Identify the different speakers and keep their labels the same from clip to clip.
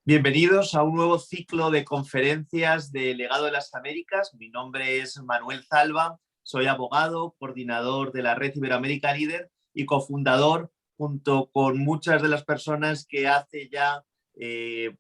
Speaker 1: Bienvenidos a un nuevo ciclo de conferencias de Legado de las Américas. Mi nombre es Manuel Zalba, soy abogado, coordinador de la Red Iberoamérica Líder y cofundador, junto con muchas de las personas que hace ya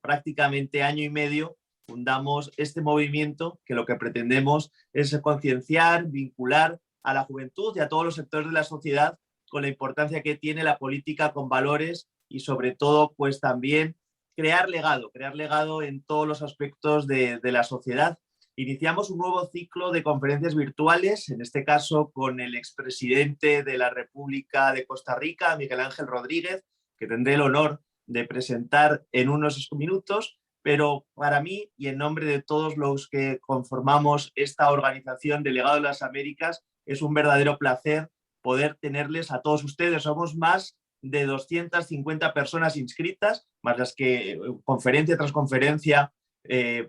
Speaker 1: prácticamente año y medio fundamos este movimiento, que lo que pretendemos es concienciar, vincular a la juventud y a todos los sectores de la sociedad con la importancia que tiene la política con valores y sobre todo pues también crear legado en todos los aspectos de la sociedad. Iniciamos un nuevo ciclo de conferencias virtuales, en este caso con el expresidente de la República de Costa Rica, Miguel Ángel Rodríguez, que tendré el honor de presentar en unos minutos, pero para mí y en nombre de todos los que conformamos esta organización de Legado de las Américas, es un verdadero placer poder tenerles a todos ustedes. Somos más de 250 personas inscritas, más las que conferencia tras conferencia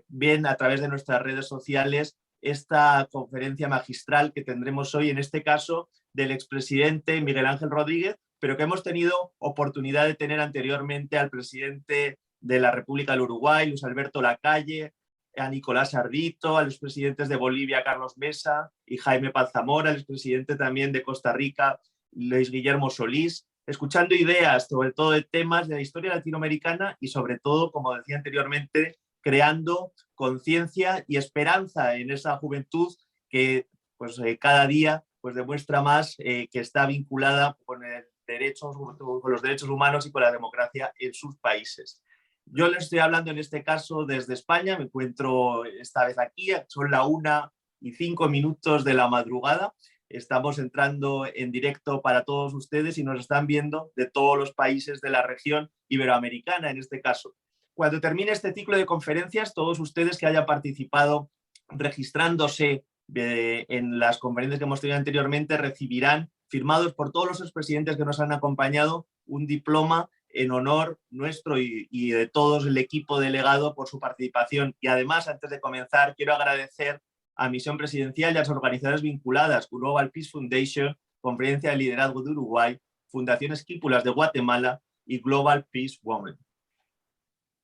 Speaker 1: ven a través de nuestras redes sociales esta conferencia magistral que tendremos hoy, en este caso del expresidente Miguel Ángel Rodríguez, pero que hemos tenido oportunidad de tener anteriormente al presidente de la República del Uruguay, Luis Alberto Lacalle, a Nicolás Ardito, a los presidentes de Bolivia, Carlos Mesa y Jaime Paz Zamora, al expresidente también de Costa Rica, Luis Guillermo Solís, escuchando ideas sobre todo de temas de la historia latinoamericana y sobre todo, como decía anteriormente, creando conciencia y esperanza en esa juventud que pues, cada día pues, demuestra más que está vinculada con los derechos humanos y con la democracia en sus países. Yo les estoy hablando en este caso desde España, me encuentro esta vez aquí, son la 1:05 de la madrugada. Estamos entrando en directo para todos ustedes y nos están viendo de todos los países de la región iberoamericana, en este caso. Cuando termine este ciclo de conferencias, todos ustedes que hayan participado registrándose en las conferencias que hemos tenido anteriormente recibirán, firmados por todos los expresidentes que nos han acompañado, un diploma en honor nuestro y de todo el equipo delegado por su participación. Y además, antes de comenzar, quiero agradecer a Misión Presidencial y a las organizaciones vinculadas, Global Peace Foundation, Conferencia de Liderazgo de Uruguay, Fundación Esquípulas de Guatemala y Global Peace Women.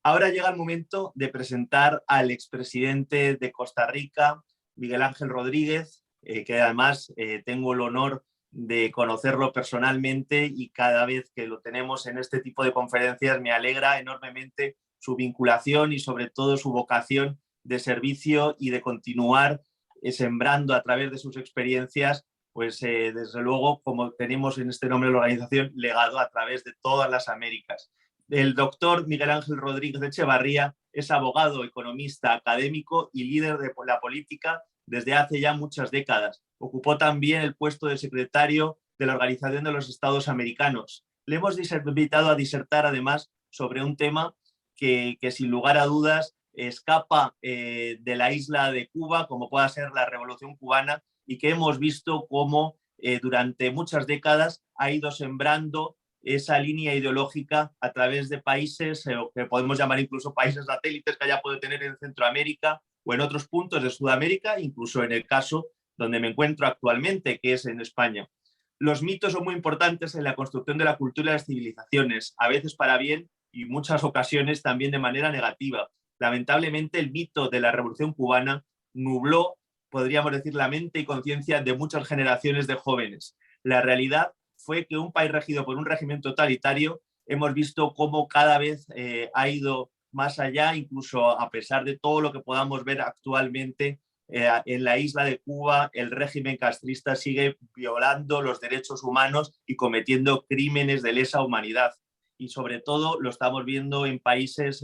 Speaker 1: Ahora llega el momento de presentar al expresidente de Costa Rica, Miguel Ángel Rodríguez, que además tengo el honor de conocerlo personalmente y cada vez que lo tenemos en este tipo de conferencias me alegra enormemente su vinculación y sobre todo su vocación de servicio y de continuar sembrando a través de sus experiencias, pues desde luego, como tenemos en este nombre de la organización, legado a través de todas las Américas. El doctor Miguel Ángel Rodríguez Echevarría es abogado, economista, académico y líder de la política desde hace ya muchas décadas. Ocupó también el puesto de secretario de la Organización de los Estados Americanos. Le hemos invitado a disertar además sobre un tema que sin lugar a dudas escapa de la isla de Cuba, como pueda ser la Revolución Cubana, y que hemos visto cómo durante muchas décadas ha ido sembrando esa línea ideológica a través de países que podemos llamar incluso países satélites que haya podido tener en Centroamérica o en otros puntos de Sudamérica, incluso en el caso donde me encuentro actualmente, que es en España. Los mitos son muy importantes en la construcción de la cultura y las civilizaciones, a veces para bien y muchas ocasiones también de manera negativa. Lamentablemente, el mito de la Revolución Cubana nubló, podríamos decir, la mente y conciencia de muchas generaciones de jóvenes. La realidad fue que un país regido por un régimen totalitario, hemos visto cómo cada vez ha ido más allá, incluso a pesar de todo lo que podamos ver actualmente en la isla de Cuba, el régimen castrista sigue violando los derechos humanos y cometiendo crímenes de lesa humanidad. Y sobre todo lo estamos viendo en países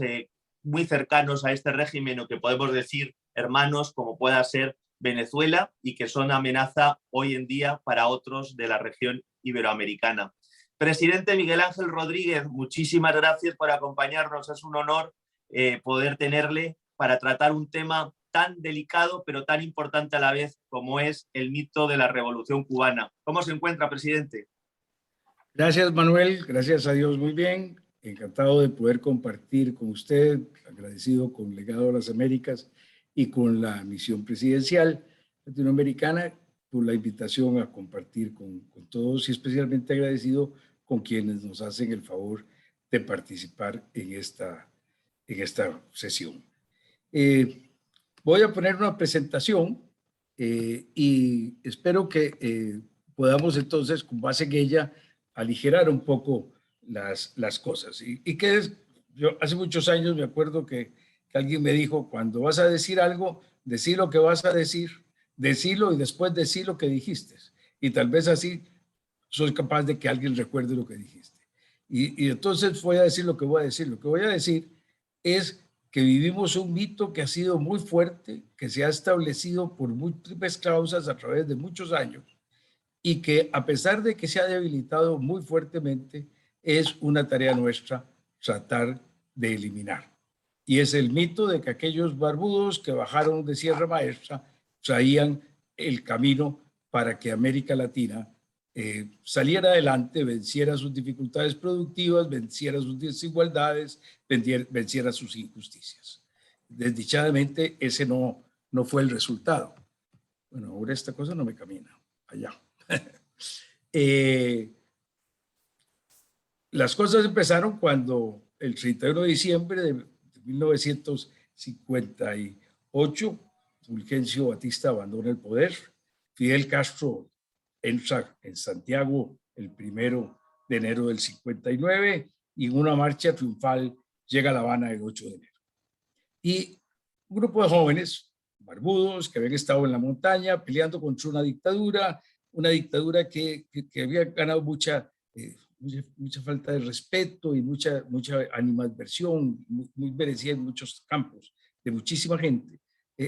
Speaker 1: muy cercanos a este régimen, o que podemos decir hermanos, como pueda ser Venezuela, y que son amenaza hoy en día para otros de la región iberoamericana. Presidente Miguel Ángel Rodríguez, muchísimas gracias por acompañarnos. Es un honor poder tenerle para tratar un tema tan delicado pero tan importante a la vez como es el mito de la Revolución Cubana. ¿Cómo se encuentra, presidente?
Speaker 2: Gracias, Manuel. Gracias a Dios, muy bien. Encantado de poder compartir con usted, agradecido con Legado de las Américas y con la Misión Presidencial Latinoamericana por la invitación a compartir con todos, y especialmente agradecido con quienes nos hacen el favor de participar en esta en esta sesión. Voy a poner una presentación y espero que podamos entonces, con base en ella, aligerar un poco las cosas. Yo hace muchos años me acuerdo que alguien me dijo, cuando vas a decir algo, decí lo que vas a decir, decilo y después decí lo que dijiste. Y tal vez así soy capaz de que alguien recuerde lo que dijiste. Y entonces voy a decir lo que voy a decir. Lo que voy a decir es que vivimos un mito que ha sido muy fuerte, que se ha establecido por múltiples causas a través de muchos años y que a pesar de que se ha debilitado muy fuertemente, es una tarea nuestra tratar de eliminar. Y es el mito de que aquellos barbudos que bajaron de Sierra Maestra traían el camino para que América Latina saliera adelante, venciera sus dificultades productivas, venciera sus desigualdades, venciera sus injusticias. Desdichadamente, ese no fue el resultado. Bueno, ahora esta cosa no me camina. Allá. Las cosas empezaron cuando el 31 de diciembre de 1958, Fulgencio Batista abandona el poder. Fidel Castro entra en Santiago el 1 de enero del 59 y en una marcha triunfal llega a La Habana el 8 de enero. Y un grupo de jóvenes barbudos que habían estado en la montaña peleando contra una dictadura que había ganado mucha falta de respeto y mucha animadversión, muy merecida en muchos campos, de muchísima gente.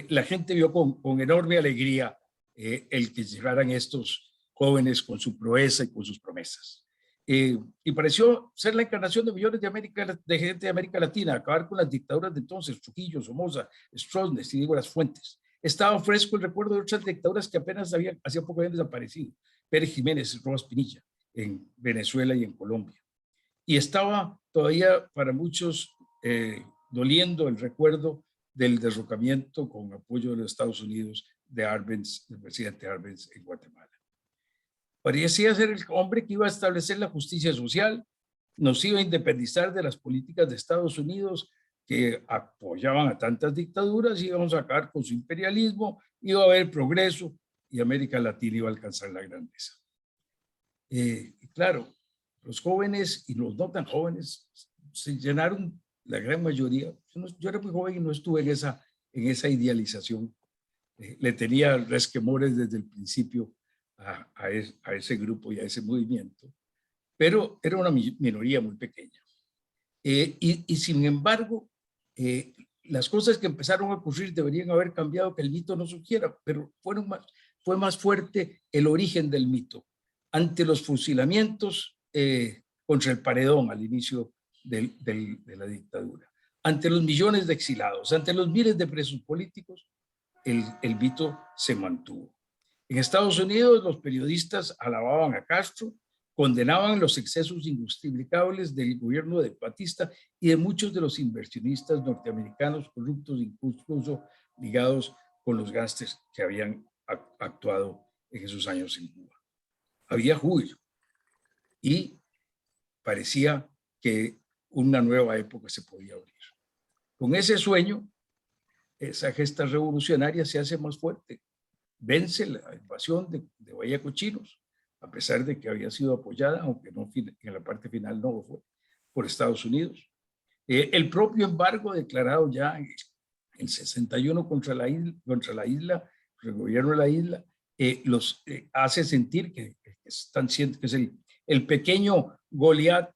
Speaker 2: La gente vio con enorme alegría el que llegaran estos jóvenes con su proeza y con sus promesas. Y pareció ser la encarnación de millones de gente de América Latina, acabar con las dictaduras de entonces, Trujillo, Somoza, Stroessner, y digo las fuentes. Estaba fresco el recuerdo de otras dictaduras que apenas hacía poco habían desaparecido. Pérez Jiménez, Rojas Pinilla, en Venezuela y en Colombia. Y estaba todavía para muchos doliendo el recuerdo del derrocamiento con apoyo de los Estados Unidos de Arbenz, del presidente Arbenz en Guatemala. Parecía ser el hombre que iba a establecer la justicia social, nos iba a independizar de las políticas de Estados Unidos que apoyaban a tantas dictaduras, íbamos a acabar con su imperialismo, iba a haber progreso y América Latina iba a alcanzar la grandeza. Claro, los jóvenes y los no tan jóvenes se llenaron, la gran mayoría. Yo era muy joven y no estuve en esa idealización. Le tenía resquemores desde el principio a ese grupo y a ese movimiento, pero era una minoría muy pequeña. Y sin embargo, las cosas que empezaron a ocurrir deberían haber cambiado que el mito no surgiera, pero fue más fuerte el origen del mito ante los fusilamientos contra el paredón al inicio de la dictadura, ante los millones de exilados, ante los miles de presos políticos, el mito se mantuvo. En Estados Unidos, los periodistas alababan a Castro, condenaban los excesos injustificables del gobierno de Batista y de muchos de los inversionistas norteamericanos corruptos, incluso ligados con los gángsters que habían actuado en esos años en Cuba. Había júbilo y parecía que una nueva época se podía abrir. Con ese sueño, esa gesta revolucionaria se hace más fuerte. Vence la invasión de Bahía Cochinos, a pesar de que había sido apoyada, aunque no, en la parte final no lo fue, por Estados Unidos. El propio embargo declarado ya en el 61 contra la isla, el gobierno de la isla, los hace sentir que están siendo, que es el pequeño Goliat,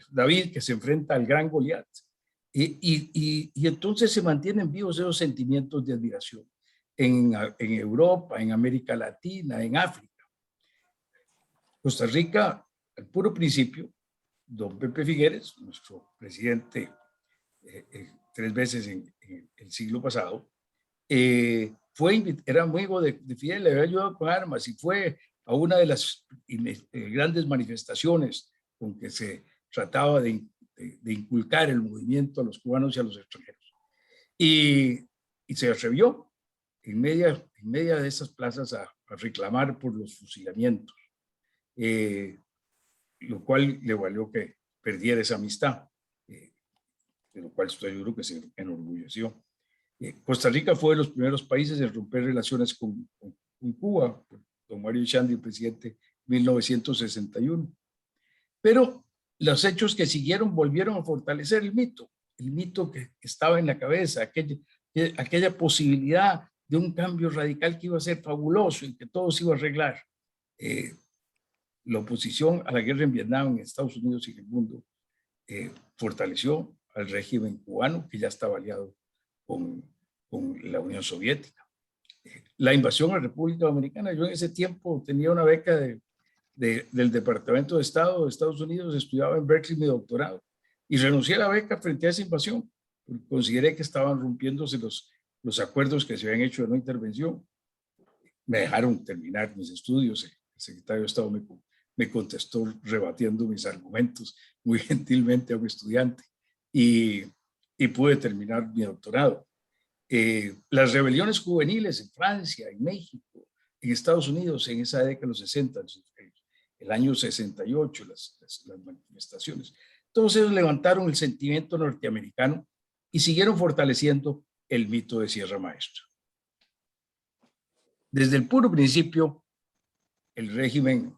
Speaker 2: David, que se enfrenta al gran Goliat. Y entonces se mantienen vivos esos sentimientos de admiración en Europa, en América Latina, en África. Costa Rica, al puro principio, don Pepe Figueres, nuestro presidente 3 veces en el siglo pasado, era amigo de Fidel, le había ayudado con armas y fue a una de las grandes manifestaciones con que se trataba de inculcar el movimiento a los cubanos y a los extranjeros. Y se atrevió en media de esas plazas a reclamar por los fusilamientos, lo cual le valió que perdiera esa amistad. de lo cual estoy seguro que se enorgulleció. Costa Rica fue de los primeros países en romper relaciones con Cuba, don Mario Echandi, el presidente, en 1961. Pero los hechos que siguieron volvieron a fortalecer el mito que estaba en la cabeza, aquella posibilidad de un cambio radical que iba a ser fabuloso y que todo se iba a arreglar. La oposición a la guerra en Vietnam, en Estados Unidos y en el mundo, fortaleció al régimen cubano, que ya estaba aliado con la Unión Soviética. La invasión a la República Dominicana, yo en ese tiempo tenía una beca del Departamento de Estado de Estados Unidos, estudiaba en Berkeley mi doctorado y renuncié a la beca frente a esa invasión, porque consideré que estaban rompiéndose los acuerdos que se habían hecho de no intervención. Me dejaron terminar mis estudios, el secretario de Estado me contestó rebatiendo mis argumentos muy gentilmente a un estudiante y pude terminar mi doctorado. Las rebeliones juveniles en Francia, en México, en Estados Unidos, en esa década de los 60, el año 68, las manifestaciones, todos ellos levantaron el sentimiento norteamericano y siguieron fortaleciendo el mito de Sierra Maestra. Desde el puro principio, el régimen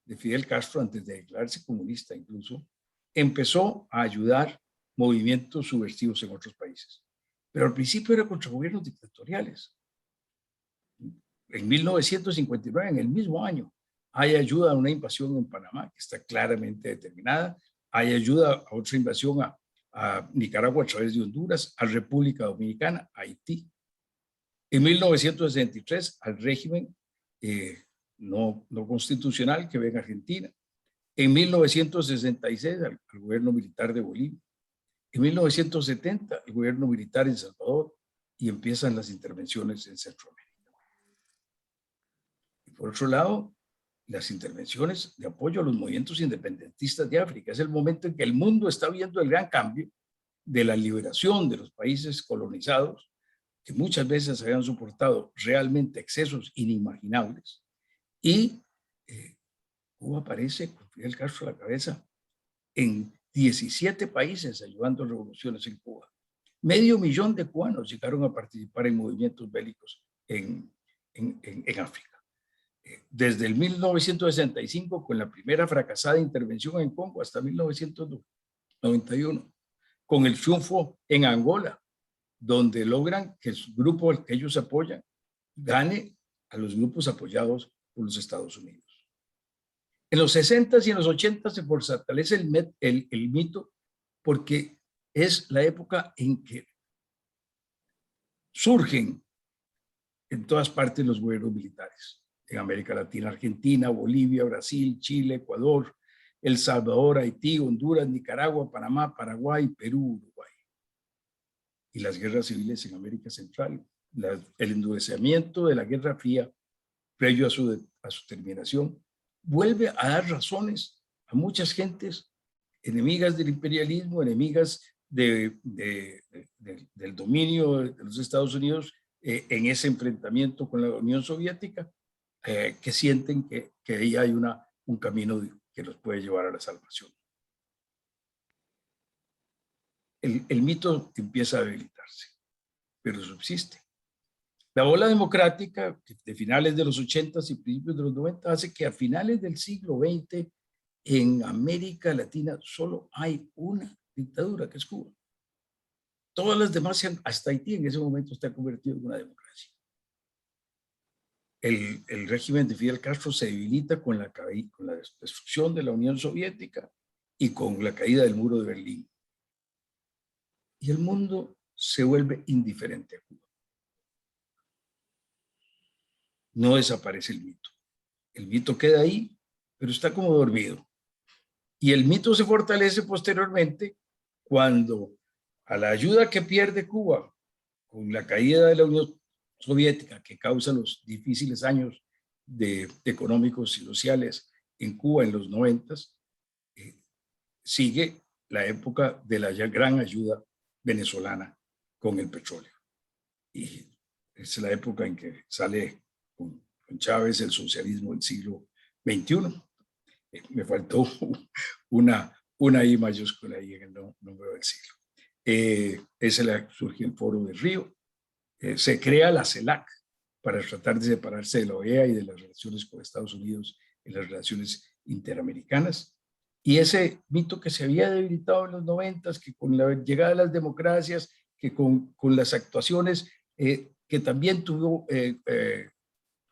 Speaker 2: de Fidel Castro, antes de declararse comunista incluso, empezó a ayudar movimientos subversivos en otros países. Pero al principio era contra gobiernos dictatoriales. En 1959, en el mismo año, hay ayuda a una invasión en Panamá, que está claramente determinada. Hay ayuda a otra invasión a Nicaragua a través de Honduras, a República Dominicana, a Haití. En 1963, al régimen no constitucional que ve en Argentina. En 1966, al gobierno militar de Bolivia. En 1970, el gobierno militar en Salvador, y empiezan las intervenciones en Centroamérica. Y por otro lado, las intervenciones de apoyo a los movimientos independentistas de África. Es el momento en que el mundo está viendo el gran cambio de la liberación de los países colonizados, que muchas veces habían soportado realmente excesos inimaginables, y Cuba aparece con Fidel Castro a la cabeza en 17 países ayudando a revoluciones en Cuba. 500,000 de cubanos llegaron a participar en movimientos bélicos en África. Desde el 1965, con la primera fracasada intervención en Congo, hasta 1991, con el triunfo en Angola, donde logran que el grupo al que ellos apoyan gane a los grupos apoyados por los Estados Unidos. En los 60s y en los 80s se fortalece el mito, porque es la época en que surgen en todas partes los gobiernos militares. En América Latina, Argentina, Bolivia, Brasil, Chile, Ecuador, El Salvador, Haití, Honduras, Nicaragua, Panamá, Paraguay, Perú, Uruguay. Y las guerras civiles en América Central, el endurecimiento de la Guerra Fría previo a su terminación, vuelve a dar razones a muchas gentes enemigas del imperialismo, enemigas del dominio de los Estados Unidos en ese enfrentamiento con la Unión Soviética, que sienten que ahí hay un camino que los puede llevar a la salvación. El mito empieza a debilitarse, pero subsiste. La ola democrática de finales de los 80s y principios de los 90 hace que a finales del siglo XX en América Latina solo hay una dictadura, que es Cuba. Todas las demás, hasta Haití en ese momento, está convertido en una democracia. El régimen de Fidel Castro se debilita con la destrucción de la Unión Soviética y con la caída del muro de Berlín. Y el mundo se vuelve indiferente a Cuba. No desaparece el mito. El mito queda ahí, pero está como dormido. Y el mito se fortalece posteriormente cuando, a la ayuda que pierde Cuba con la caída de la Unión Soviética, que causa los difíciles años económicos y sociales en Cuba en los 90s, sigue la época de la gran ayuda venezolana con el petróleo. Y es la época en que sale con Chávez el socialismo del siglo XXI. Me faltó una I mayúscula ahí en el número del siglo. Surge el Foro de Río, se crea la CELAC para tratar de separarse de la OEA y de las relaciones con Estados Unidos en las relaciones interamericanas. Y ese mito que se había debilitado en los 90s, que con la llegada de las democracias, que con las actuaciones que también tuvo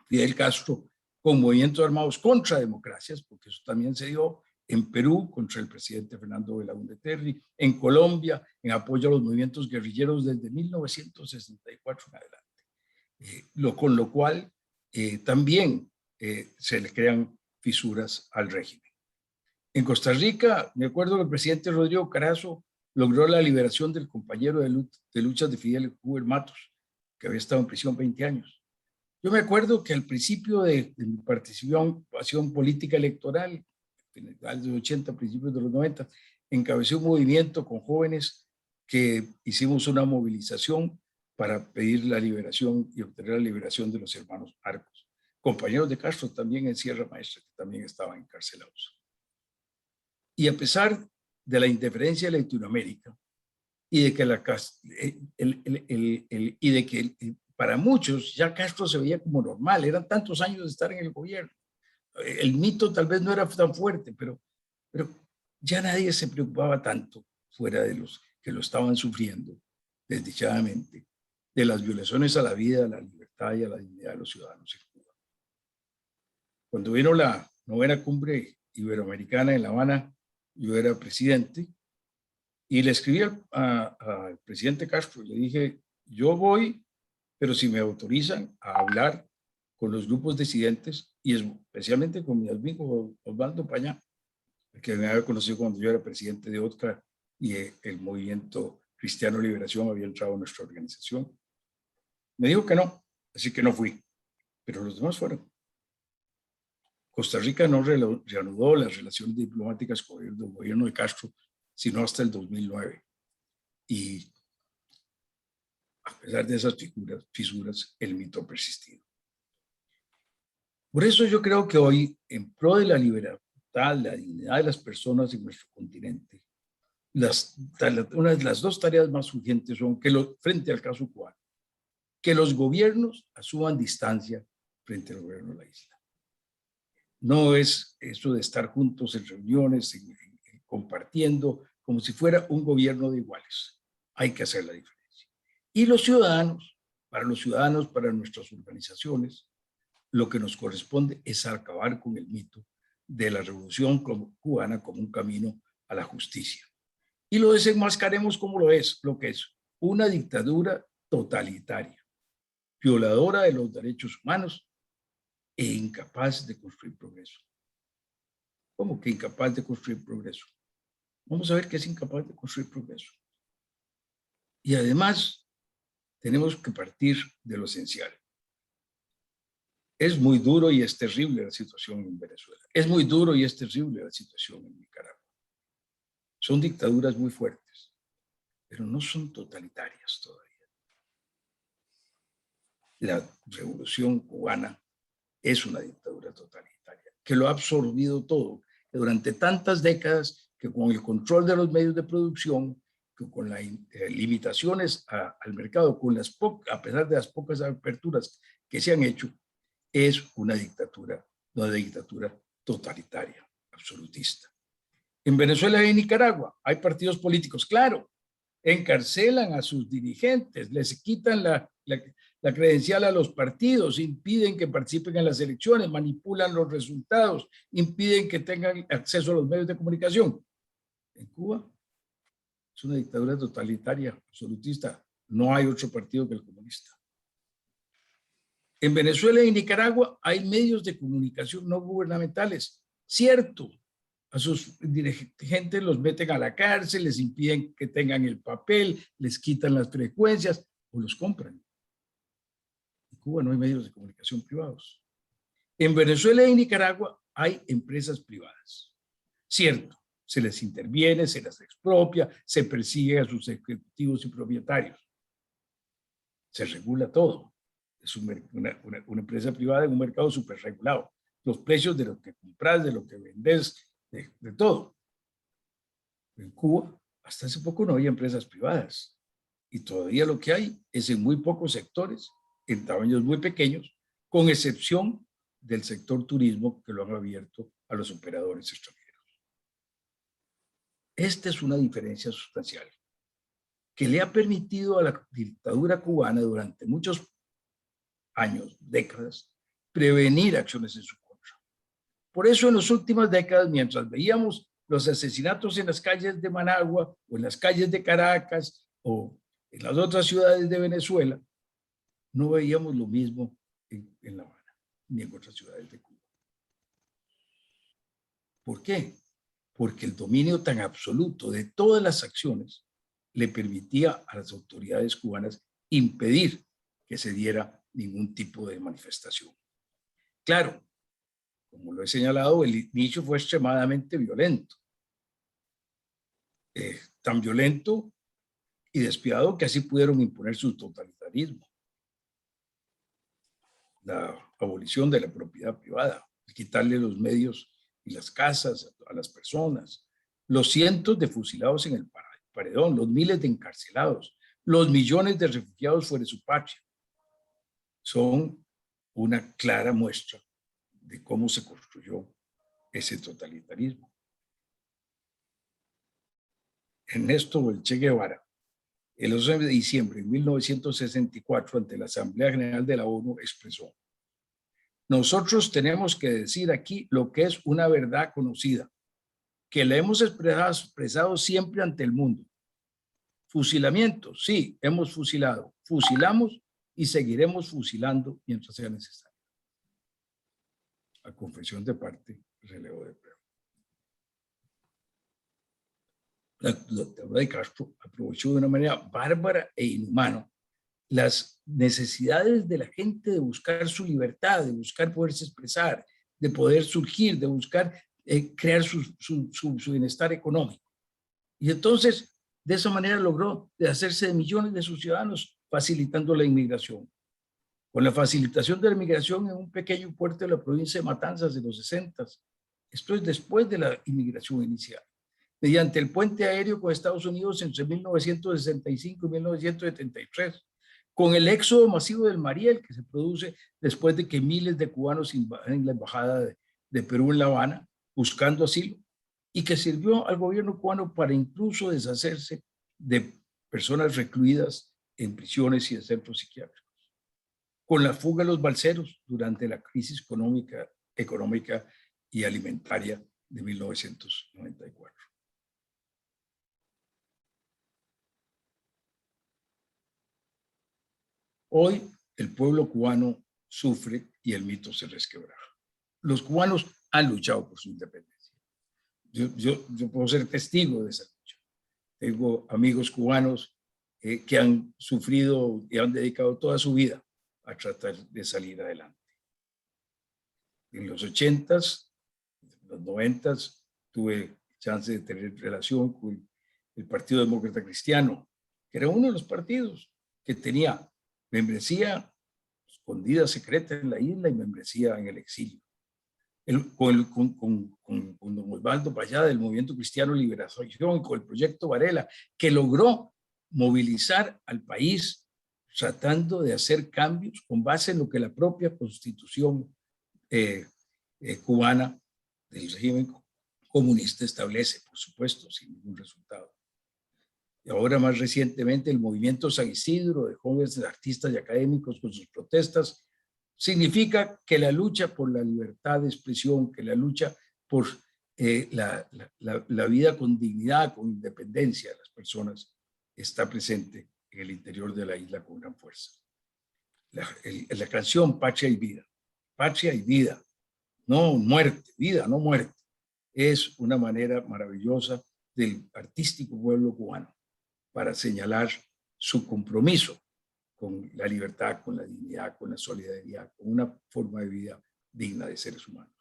Speaker 2: Fidel Castro con movimientos armados contra democracias, porque eso también se dio en Perú contra el presidente Fernando Belaúnde Terry, en Colombia en apoyo a los movimientos guerrilleros desde 1964 en adelante. Con lo cual también se le crean fisuras al régimen. En Costa Rica, me acuerdo que el presidente Rodrigo Carazo logró la liberación del compañero de luchas de Fidel Huber Matos, que había estado en prisión 20 años. Yo me acuerdo que al principio de mi participación política electoral, en los 80, principios de los 90, encabecé un movimiento con jóvenes que hicimos una movilización para pedir la liberación y obtener la liberación de los hermanos Arcos, compañeros de Castro también en Sierra Maestra, que también estaban encarcelados. Y a pesar de la indiferencia de Latinoamérica y de que para muchos ya Castro se veía como normal, eran tantos años de estar en el gobierno, el mito tal vez no era tan fuerte, pero ya nadie se preocupaba tanto fuera de los que lo estaban sufriendo desdichadamente, de las violaciones a la vida, a la libertad y a la dignidad de los ciudadanos en Cuba. Cuando vino la 9ª cumbre iberoamericana en La Habana, yo era presidente y le escribí al presidente Castro, le dije, yo voy, pero si me autorizan a hablar con los grupos disidentes y especialmente con mi amigo Osvaldo Pañá, que me había conocido cuando yo era presidente de OTCA y el movimiento Cristiano Liberación había entrado a nuestra organización. Me dijo que no, así que no fui, pero los demás fueron. Costa Rica no reanudó las relaciones diplomáticas con el gobierno de Castro, sino hasta el 2009. Y a pesar de esas fisuras, el mito ha persistido. Por eso yo creo que hoy, en pro de la libertad, la dignidad de las personas en nuestro continente, una de las dos tareas más urgentes son que frente al caso cubano, que los gobiernos asuman distancia frente al gobierno de la isla. No es eso de estar juntos en reuniones, compartiendo, como si fuera un gobierno de iguales. Hay que hacer la diferencia. Y los ciudadanos, para nuestras organizaciones, lo que nos corresponde es acabar con el mito de la revolución cubana como un camino a la justicia. Y lo desenmascaremos como lo que es una dictadura totalitaria, violadora de los derechos humanos e incapaz de construir progreso. ¿Cómo que incapaz de construir progreso? Vamos a ver que es incapaz de construir progreso. Y además, tenemos que partir de lo esencial. Es muy duro y es terrible la situación en Venezuela. Es muy duro y es terrible la situación en Nicaragua. Son dictaduras muy fuertes, pero no son totalitarias todavía. La revolución cubana es una dictadura totalitaria, que lo ha absorbido todo, que durante tantas décadas, que con el control de los medios de producción, que con las limitaciones al mercado, a pesar de las pocas aperturas que se han hecho, es una dictadura totalitaria, absolutista. En Venezuela y en Nicaragua hay partidos políticos, claro, encarcelan a sus dirigentes, les quitan la credencial a los partidos, impiden que participen en las elecciones, manipulan los resultados, impiden que tengan acceso a los medios de comunicación. En Cuba es una dictadura totalitaria, absolutista. No hay otro partido que el comunista. En Venezuela y Nicaragua hay medios de comunicación no gubernamentales. Cierto, a sus dirigentes los meten a la cárcel, les impiden que tengan el papel, les quitan las frecuencias o los compran. En Cuba no hay medios de comunicación privados. En Venezuela y Nicaragua hay empresas privadas. Cierto, se les interviene, se las expropia, se persigue a sus ejecutivos y propietarios. Se regula todo. Es una empresa privada en un mercado súper regulado. Los precios de lo que compras, de lo que vendes, de todo. En Cuba hasta hace poco no había empresas privadas. Y todavía lo que hay es en muy pocos sectores, en tamaños muy pequeños, con excepción del sector turismo que lo han abierto a los operadores extranjeros. Esta es una diferencia sustancial que le ha permitido a la dictadura cubana durante muchos años, décadas, prevenir acciones en su contra. Por eso en las últimas décadas, mientras veíamos los asesinatos en las calles de Managua o en las calles de Caracas o en las otras ciudades de Venezuela, no veíamos lo mismo en La Habana ni en otras ciudades de Cuba. ¿Por qué? Porque el dominio tan absoluto de todas las acciones le permitía a las autoridades cubanas impedir que se diera ningún tipo de manifestación. Claro, como lo he señalado, el inicio fue extremadamente violento. Tan violento y despiadado que así pudieron imponer su totalitarismo. La abolición de la propiedad privada, quitarle los medios y las casas a las personas, los cientos de fusilados en el paredón, los miles de encarcelados, los millones de refugiados fuera de su patria, son una clara muestra de cómo se construyó ese totalitarismo. Ernesto el Che Guevara, el 11 de diciembre de 1964, ante la Asamblea General de la ONU, expresó: nosotros tenemos que decir aquí lo que es una verdad conocida, que la hemos expresado siempre ante el mundo. Fusilamiento, sí, hemos fusilado, fusilamos y seguiremos fusilando mientras sea necesario. A confesión de parte, relevo de prueba. La dictadura de Castro aprovechó de una manera bárbara e inhumana las necesidades de la gente de buscar su libertad, de buscar poderse expresar, de poder surgir, de buscar crear su bienestar económico. Y entonces, de esa manera logró hacerse de millones de sus ciudadanos, facilitando la inmigración. Con la facilitación de la inmigración en un pequeño puerto de la provincia de Matanzas de los 60, esto es después de la inmigración inicial, mediante el puente aéreo con Estados Unidos entre 1965 y 1973, con el éxodo masivo del Mariel que se produce después de que miles de cubanos invaden la embajada de Perú en La Habana buscando asilo, y que sirvió al gobierno cubano para incluso deshacerse de personas recluidas en prisiones y en centros psiquiátricos. Con la fuga de los balseros durante la crisis económica y alimentaria de 1994. Hoy el pueblo cubano sufre y el mito se resquebraja. Los cubanos han luchado por su independencia. Yo puedo ser testigo de esa lucha. Tengo amigos cubanos que han sufrido y han dedicado toda su vida a tratar de salir adelante. En los 80s, en los 90s, tuve chance de tener relación con el Partido Demócrata Cristiano, que era uno de los partidos que tenía membresía escondida, secreta en la isla y membresía en el exilio. Con don Osvaldo Payá del Movimiento Cristiano Liberación y con el Proyecto Varela, que logró movilizar al país tratando de hacer cambios con base en lo que la propia Constitución cubana del régimen comunista establece, por supuesto, sin ningún resultado. Y ahora más recientemente el movimiento San Isidro de jóvenes artistas y académicos con sus protestas significa que la lucha por la libertad de expresión, que la lucha por la vida con dignidad, con independencia de las personas está presente en el interior de la isla con gran fuerza. La canción Patria y Vida, no muerte, vida, no muerte, es una manera maravillosa del artístico pueblo cubano para señalar su compromiso con la libertad, con la dignidad, con la solidaridad, con una forma de vida digna de seres humanos.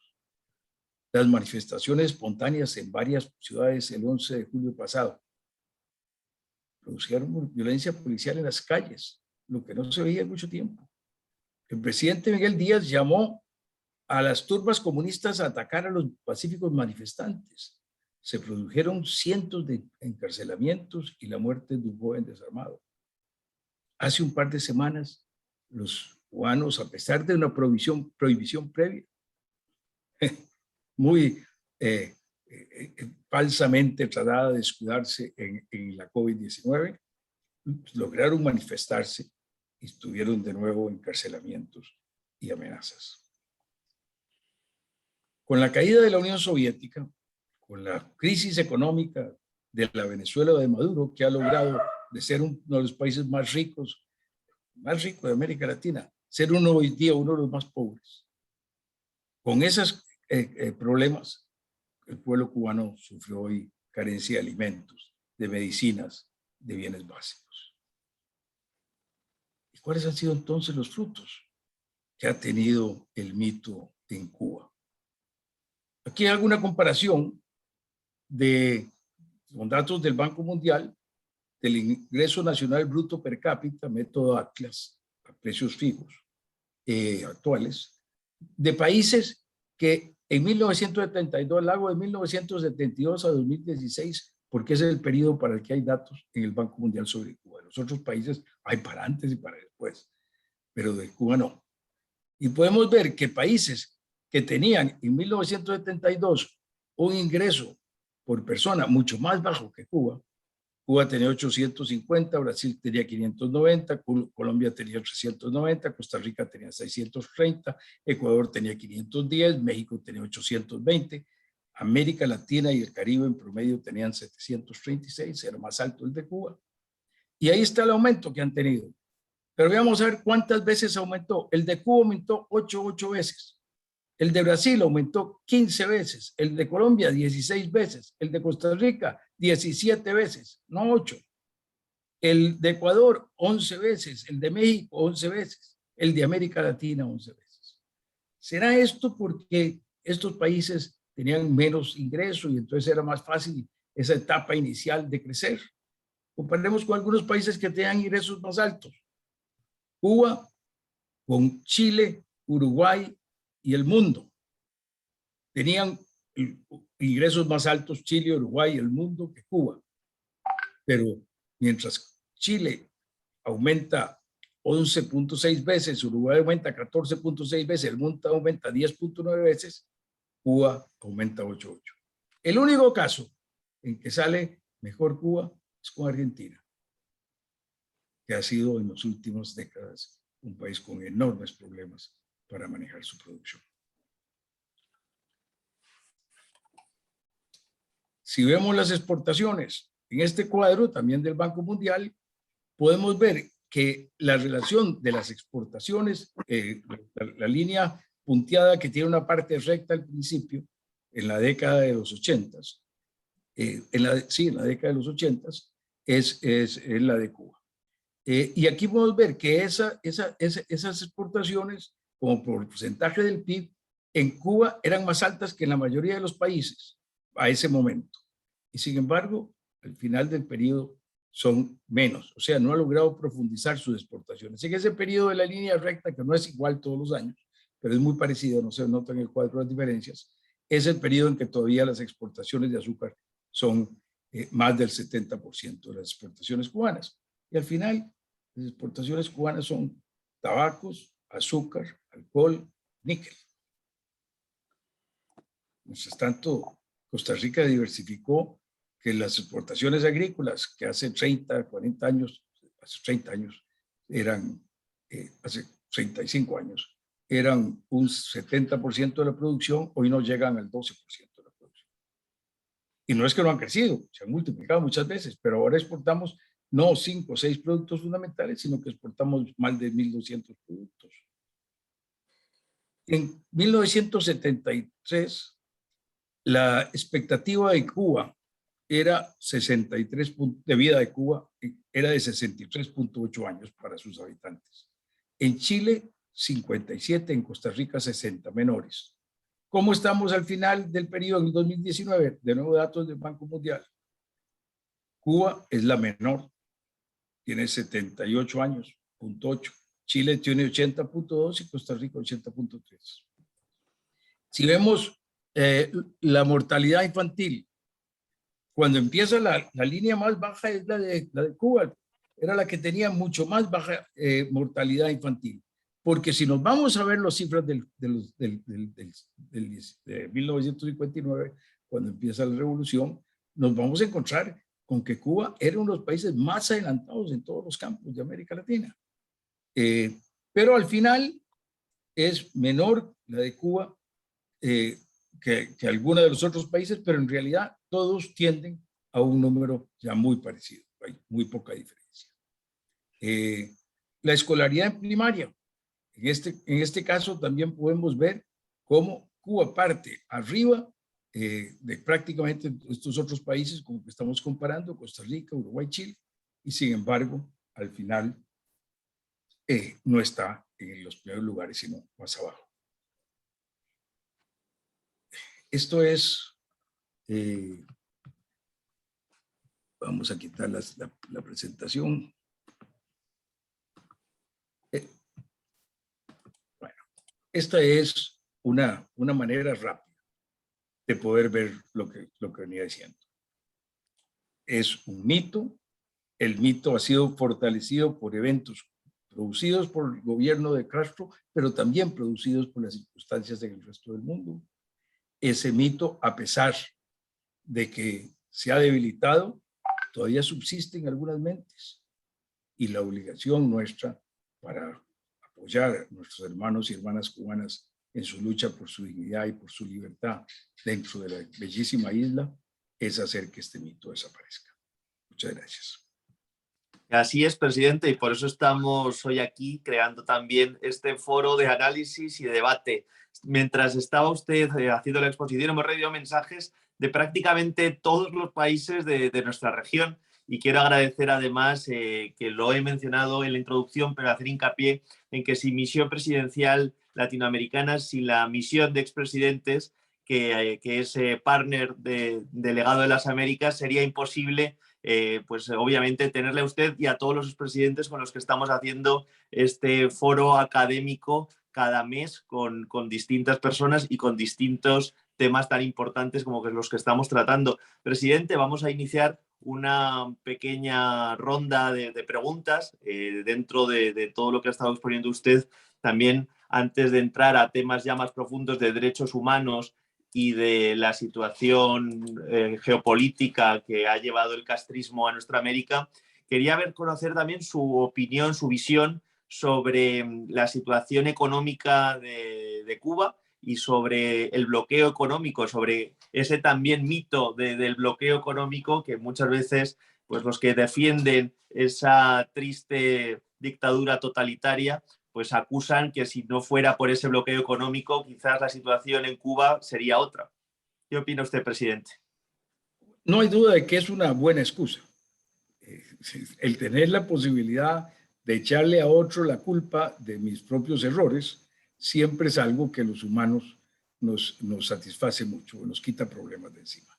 Speaker 2: Las manifestaciones espontáneas en varias ciudades el 11 de julio pasado produjeron violencia policial en las calles, lo que no se veía en mucho tiempo. El presidente Miguel Díaz llamó a las turbas comunistas a atacar a los pacíficos manifestantes. se produjeron cientos de encarcelamientos y la muerte de un joven desarmado. Hace un par de semanas, los cubanos, a pesar de una prohibición previa, muy falsamente tratada de escudarse en la COVID-19, lograron manifestarse y estuvieron de nuevo encarcelamientos y amenazas. Con la caída de la Unión Soviética, con la crisis económica de la Venezuela de Maduro, que ha logrado de ser uno de los países más ricos de América Latina, ser hoy día uno de los más pobres. Con esos problemas, el pueblo cubano sufrió hoy carencia de alimentos, de medicinas, de bienes básicos. ¿Y cuáles han sido entonces los frutos que ha tenido el mito en Cuba? Aquí hago una comparación con datos del Banco Mundial del ingreso nacional bruto per cápita, método Atlas, a precios fijos actuales, de países que en 1972, largo de 1972 a 2016, porque ese es el periodo para el que hay datos en el Banco Mundial sobre Cuba. Los otros países hay para antes y para después, pero de Cuba no. Y podemos ver que países que tenían en 1972 un ingreso por persona mucho más bajo que Cuba, Cuba tenía 850, Brasil tenía 590, Colombia tenía 390, Costa Rica tenía 630, Ecuador tenía 510, México tenía 820, América Latina y el Caribe en promedio tenían 736, era más alto el de Cuba. Y ahí está el aumento que han tenido. Pero veamos a ver cuántas veces aumentó. El de Cuba aumentó 8 veces. El de Brasil aumentó 15 veces, el de Colombia 16 veces, el de Costa Rica 17 veces, no 8. El de Ecuador 11 veces, el de México 11 veces, el de América Latina 11 veces. ¿Será esto porque estos países tenían menos ingreso y entonces era más fácil esa etapa inicial de crecer? Comparemos con algunos países que tenían ingresos más altos. Cuba con Chile, Uruguay y el mundo. Tenían ingresos más altos Chile, Uruguay y el mundo que Cuba. Pero mientras Chile aumenta 11.6 veces, Uruguay aumenta 14.6 veces, el mundo aumenta 10.9 veces, Cuba aumenta 8.8. El único caso en que sale mejor Cuba es con Argentina, que ha sido en las últimas décadas un país con enormes problemas para manejar su producción. Si vemos las exportaciones en este cuadro, también del Banco Mundial, podemos ver que la relación de las exportaciones, la línea punteada que tiene una parte recta al principio, en la década de los 80s, en la década de los 80s, es la de Cuba. Y aquí podemos ver que esas exportaciones, como porcentaje del PIB, en Cuba eran más altas que en la mayoría de los países a ese momento. Y sin embargo, al final del periodo son menos. O sea, no ha logrado profundizar sus exportaciones. En ese periodo de la línea recta, que no es igual todos los años, pero es muy parecido, no se nota en el cuadro las diferencias, es el periodo en que todavía las exportaciones de azúcar son más del 70% de las exportaciones cubanas. Y al final, las exportaciones cubanas son tabacos, azúcar, alcohol, níquel. Mientras tanto, Costa Rica diversificó que las exportaciones agrícolas que hace 30, 40 años, hace 30 años, hace 35 años, eran un 70% de la producción, hoy no llegan al 12% de la producción. Y no es que no han crecido, se han multiplicado muchas veces, pero ahora exportamos no 5 o 6 productos fundamentales, sino que exportamos más de 1.200 productos. En 1973, la expectativa de Cuba era 63 de vida de Cuba era de 63.8 años para sus habitantes. En Chile, 57, en Costa Rica, 60 menores. ¿Cómo estamos al final del periodo en 2019? De nuevo, datos del Banco Mundial. Cuba es la menor, tiene 78 años, .8. Chile tiene 80.2 y Costa Rica 80.3. Si vemos la mortalidad infantil Cuando empieza la línea más baja es la de Cuba, era la que tenía mucho más baja mortalidad infantil. Porque si nos vamos a ver las cifras de 1959, cuando empieza la revolución, nos vamos a encontrar con que Cuba era uno de los países más adelantados en todos los campos de América Latina. Pero al final es menor la de Cuba que alguna de los otros países, pero en realidad todos tienden a un número ya muy parecido, hay muy poca diferencia. La escolaridad en primaria, en este caso también podemos ver cómo Cuba parte arriba de prácticamente estos otros países como que estamos comparando, Costa Rica, Uruguay, Chile, y sin embargo, al final no está en los primeros lugares, sino más abajo. Esto es, vamos a quitar la presentación. Bueno, esta es una manera rápida de poder ver lo que venía diciendo. Es un mito. El mito ha sido fortalecido por eventos producidos por el gobierno de Castro, pero también producidos por las circunstancias en el resto del mundo. Ese mito, a pesar de que se ha debilitado, todavía subsiste en algunas mentes. Y la obligación nuestra para apoyar a nuestros hermanos y hermanas cubanas en su lucha por su dignidad y por su libertad dentro de la bellísima isla es hacer que este mito desaparezca. Muchas gracias.
Speaker 1: Así es, presidente, y por eso estamos hoy aquí creando también este foro de análisis y de debate. Mientras estaba usted haciendo la exposición, hemos recibido mensajes de prácticamente todos los países de nuestra región y quiero agradecer además que lo he mencionado en la introducción, pero hacer hincapié en que sin misión presidencial latinoamericana, sin la misión de expresidentes, que es partner de delegado de las Américas, sería imposible pues obviamente tenerle a usted y a todos los presidentes con los que estamos haciendo este foro académico cada mes con distintas personas y con distintos temas tan importantes como los que estamos tratando. Presidente, vamos a iniciar una pequeña ronda de preguntas dentro de todo lo que ha estado exponiendo usted. También antes de entrar a temas ya más profundos de derechos humanos y de la situación geopolítica que ha llevado el castrismo a nuestra América, quería conocer también su opinión, su visión sobre la situación económica de Cuba y sobre el bloqueo económico, sobre ese también mito del bloqueo económico que muchas veces pues los que defienden esa triste dictadura totalitaria pues acusan que si no fuera por ese bloqueo económico, quizás la situación en Cuba sería otra. ¿Qué opina usted, presidente?
Speaker 2: No hay duda de que es una buena excusa. El tener la posibilidad de echarle a otro la culpa de mis propios errores siempre es algo que los humanos nos satisface mucho, nos quita problemas de encima.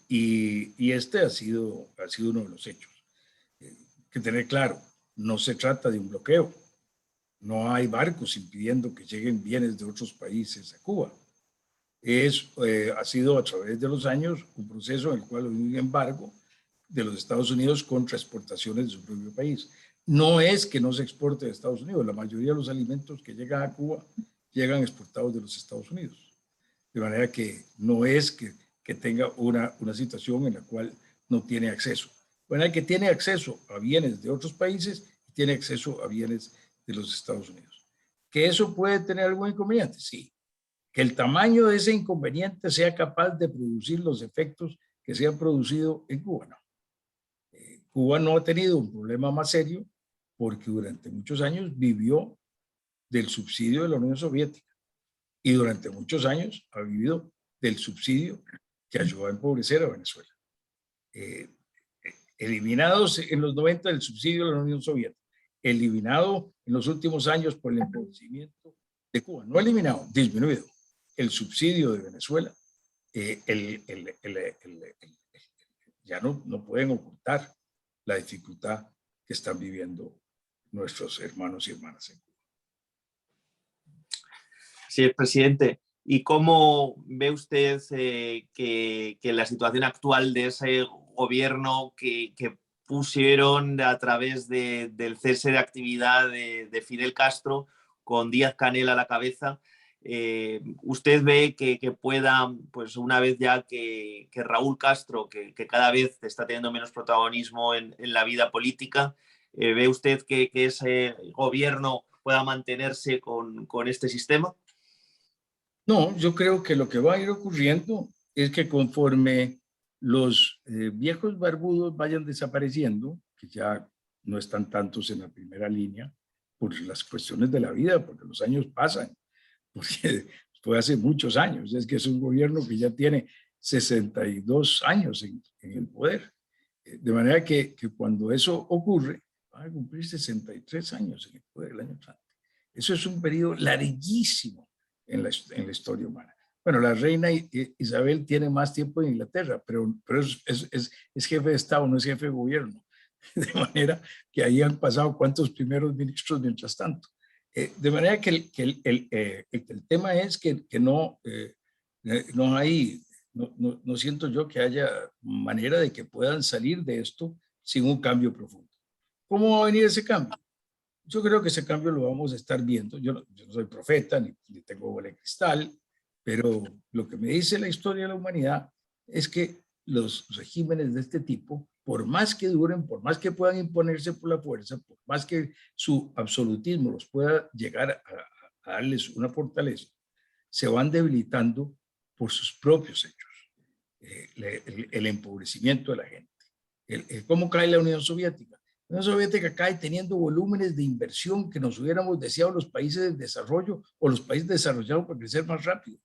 Speaker 2: Y este ha sido uno de los hechos. Que tener claro, no se trata de un bloqueo. No hay barcos impidiendo que lleguen bienes de otros países a Cuba. Ha sido a través de los años un proceso en el cual hay un embargo de los Estados Unidos contra exportaciones de su propio país. No es que no se exporte de Estados Unidos, la mayoría de los alimentos que llegan a Cuba llegan exportados de los Estados Unidos. De manera que no es que tenga una situación en la cual no tiene acceso. De manera que tiene acceso a bienes de otros países y tiene acceso a bienes de los Estados Unidos. ¿Que eso puede tener algún inconveniente? Sí. Que el tamaño de ese inconveniente sea capaz de producir los efectos que se han producido en Cuba, no. Cuba no ha tenido un problema más serio porque durante muchos años vivió del subsidio de la Unión Soviética y durante muchos años ha vivido del subsidio que ayudó a empobrecer a Venezuela. Eliminados en los 90 del subsidio de la Unión Soviética, eliminado en los últimos años por el empobrecimiento de Cuba, no eliminado, disminuido el subsidio de Venezuela, ya no pueden ocultar la dificultad que están viviendo nuestros hermanos y hermanas en Cuba.
Speaker 1: Sí, presidente. ¿Y cómo ve usted que la situación actual de ese gobierno que pusieron a través del cese de actividad de Fidel Castro con Díaz-Canel a la cabeza, usted ve que pueda, pues una vez ya que Raúl Castro, que cada vez está teniendo menos protagonismo en la vida política, ve usted que ese gobierno pueda mantenerse con este sistema?
Speaker 2: No, yo creo que lo que va a ir ocurriendo es que conforme los viejos barbudos vayan desapareciendo, que ya no están tantos en la primera línea, por las cuestiones de la vida, porque los años pasan, porque fue hace muchos años, es que es un gobierno que ya tiene 62 años en el poder. De manera que cuando eso ocurre, van a cumplir 63 años en el poder el año entrante. Eso es un periodo larguísimo en la historia humana. Bueno, la reina Isabel tiene más tiempo en Inglaterra, pero es jefe de Estado, no es jefe de gobierno. De manera que ahí han pasado cuántos primeros ministros mientras tanto. De manera que el tema es que no hay, no siento yo que haya manera de que puedan salir de esto sin un cambio profundo. ¿Cómo va a venir ese cambio? Yo creo que ese cambio lo vamos a estar viendo. Yo no soy profeta, ni tengo bola de cristal, pero lo que me dice la historia de la humanidad es que los regímenes de este tipo, por más que duren, por más que puedan imponerse por la fuerza, por más que su absolutismo los pueda llegar a darles una fortaleza, se van debilitando por sus propios hechos. El empobrecimiento de la gente. ¿Cómo cae la Unión Soviética? La Unión Soviética cae teniendo volúmenes de inversión que nos hubiéramos deseado los países de desarrollo o los países desarrollados para crecer más rápido.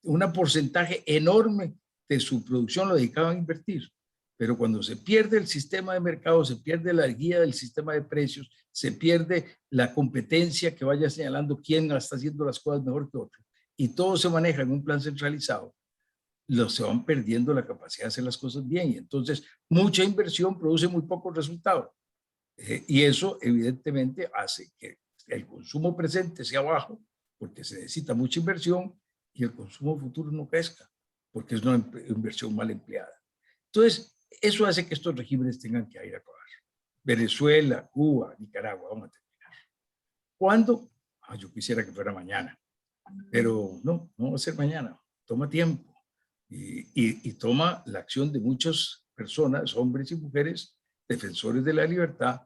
Speaker 2: Un porcentaje enorme de su producción lo dedicaban a invertir. Pero cuando se pierde el sistema de mercado, se pierde la guía del sistema de precios, se pierde la competencia que vaya señalando quién está haciendo las cosas mejor que otro, y todo se maneja en un plan centralizado, se van perdiendo la capacidad de hacer las cosas bien. Y entonces mucha inversión produce muy pocos resultados. Y eso evidentemente hace que el consumo presente sea bajo, porque se necesita mucha inversión, y el consumo futuro no crezca, porque es una inversión mal empleada. Entonces, eso hace que estos regímenes tengan que ir a acabar. Venezuela, Cuba, Nicaragua, vamos a terminar. ¿Cuándo? Yo quisiera que fuera mañana, pero no va a ser mañana, toma tiempo. Y toma la acción de muchas personas, hombres y mujeres, defensores de la libertad,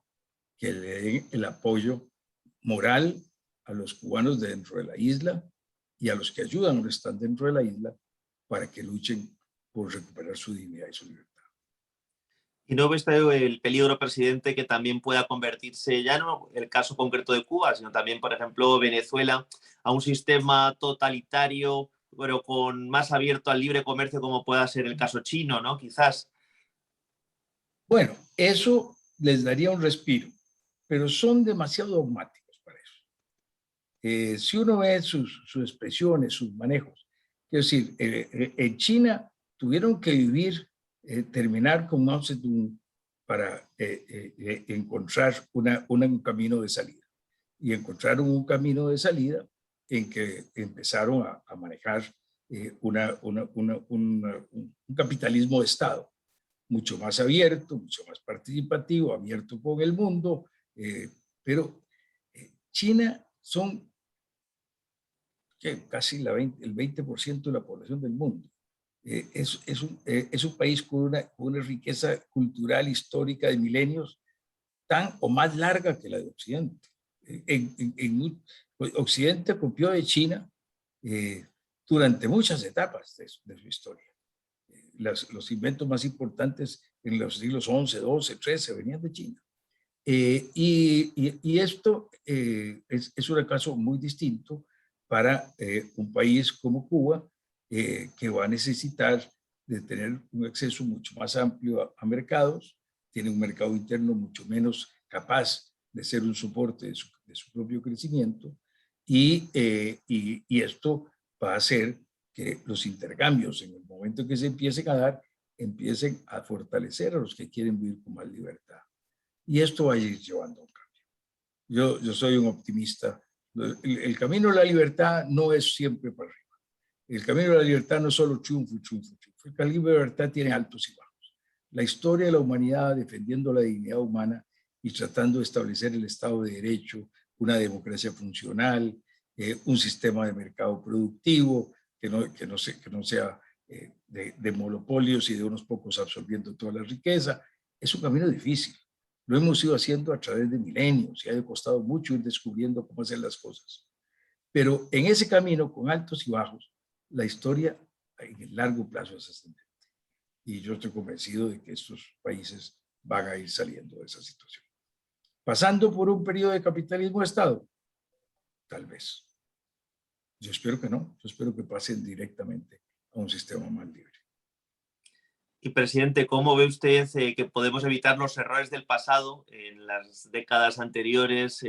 Speaker 2: que le den el apoyo moral a los cubanos de dentro de la isla y a los que ayudan o no están dentro de la isla para que luchen por recuperar su dignidad y su libertad.
Speaker 1: ¿Y no ve usted el peligro, presidente, que también pueda convertirse, ya no el caso concreto de Cuba, sino también, por ejemplo, Venezuela, a un sistema totalitario, pero con más abierto al libre comercio, como pueda ser el caso chino, ¿no? Quizás.
Speaker 2: Bueno, eso les daría un respiro, pero son demasiado dogmáticos para eso. Si uno ve sus expresiones, sus manejos, quiero decir, en China tuvieron que terminar con Mao Zedong para encontrar un camino de salida. Y encontraron un camino de salida en que empezaron a manejar un capitalismo de Estado, mucho más abierto, mucho más participativo, abierto con el mundo, pero China son casi el 20% de la población del mundo. Es un país con una riqueza cultural, histórica de milenios, tan o más larga que la de Occidente. Occidente copió de China durante muchas etapas de su historia. Los inventos más importantes en los siglos XI, XII, XIII venían de China. Y esto es un caso muy distinto para un país como Cuba, que va a necesitar de tener un acceso mucho más amplio a mercados, tiene un mercado interno mucho menos capaz de ser un soporte de su propio crecimiento, y esto va a hacer que los intercambios, en el momento que se empiecen a dar, empiecen a fortalecer a los que quieren vivir con más libertad. Y esto va a ir llevando a un cambio. Yo soy un optimista. El camino de la libertad no es siempre para arriba. El camino de la libertad no es solo triunfo y triunfo, triunfo. El camino de la libertad tiene altos y bajos. La historia de la humanidad defendiendo la dignidad humana y tratando de establecer el Estado de Derecho, una democracia funcional, un sistema de mercado productivo que no sea de monopolios y de unos pocos absorbiendo toda la riqueza. Es un camino difícil. Lo hemos ido haciendo a través de milenios y ha costado mucho ir descubriendo cómo hacer las cosas. Pero en ese camino, con altos y bajos, la historia en el largo plazo es ascendente. Y yo estoy convencido de que estos países van a ir saliendo de esa situación. ¿Pasando por un periodo de capitalismo de Estado? Tal vez. Yo espero que no. Yo espero que pasen directamente a un sistema más libre.
Speaker 1: Y, presidente, ¿cómo ve usted que podemos evitar los errores del pasado? En las décadas anteriores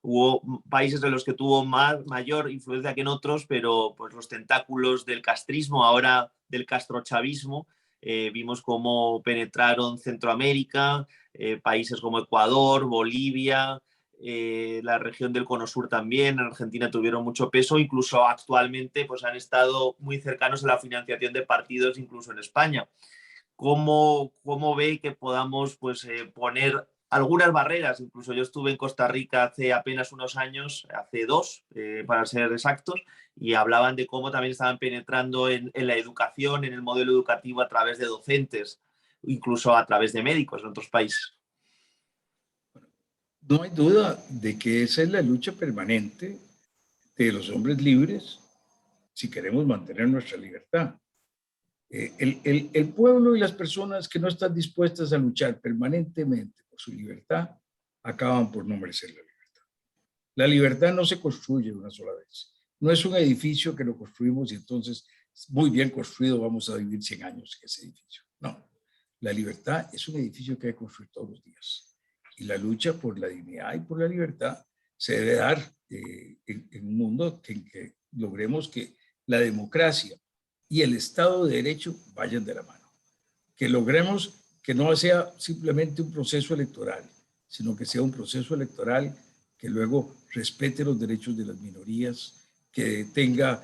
Speaker 1: hubo países en los que tuvo mayor influencia que en otros, pero pues los tentáculos del castrismo, ahora del castrochavismo, vimos cómo penetraron Centroamérica, países como Ecuador, Bolivia, la región del Cono Sur también, en Argentina tuvieron mucho peso, incluso actualmente pues han estado muy cercanos a la financiación de partidos, incluso en España. ¿Cómo ve que podamos pues, poner algunas barreras? Incluso yo estuve en Costa Rica hace apenas unos años, hace 2, para ser exactos, y hablaban de cómo también estaban penetrando en la educación, en el modelo educativo a través de docentes, incluso a través de médicos en otros países.
Speaker 2: No hay duda de que esa es la lucha permanente de los hombres libres si queremos mantener nuestra libertad. El pueblo y las personas que no están dispuestas a luchar permanentemente por su libertad acaban por no merecer la libertad. La libertad no se construye una sola vez. No es un edificio que lo construimos y entonces muy bien construido vamos a vivir 100 años en ese edificio. No, la libertad es un edificio que hay que construir todos los días. Y la lucha por la dignidad y por la libertad se debe dar en un mundo en que logremos que la democracia y el Estado de Derecho vayan de la mano. Que logremos que no sea simplemente un proceso electoral, sino que sea un proceso electoral que luego respete los derechos de las minorías, que tenga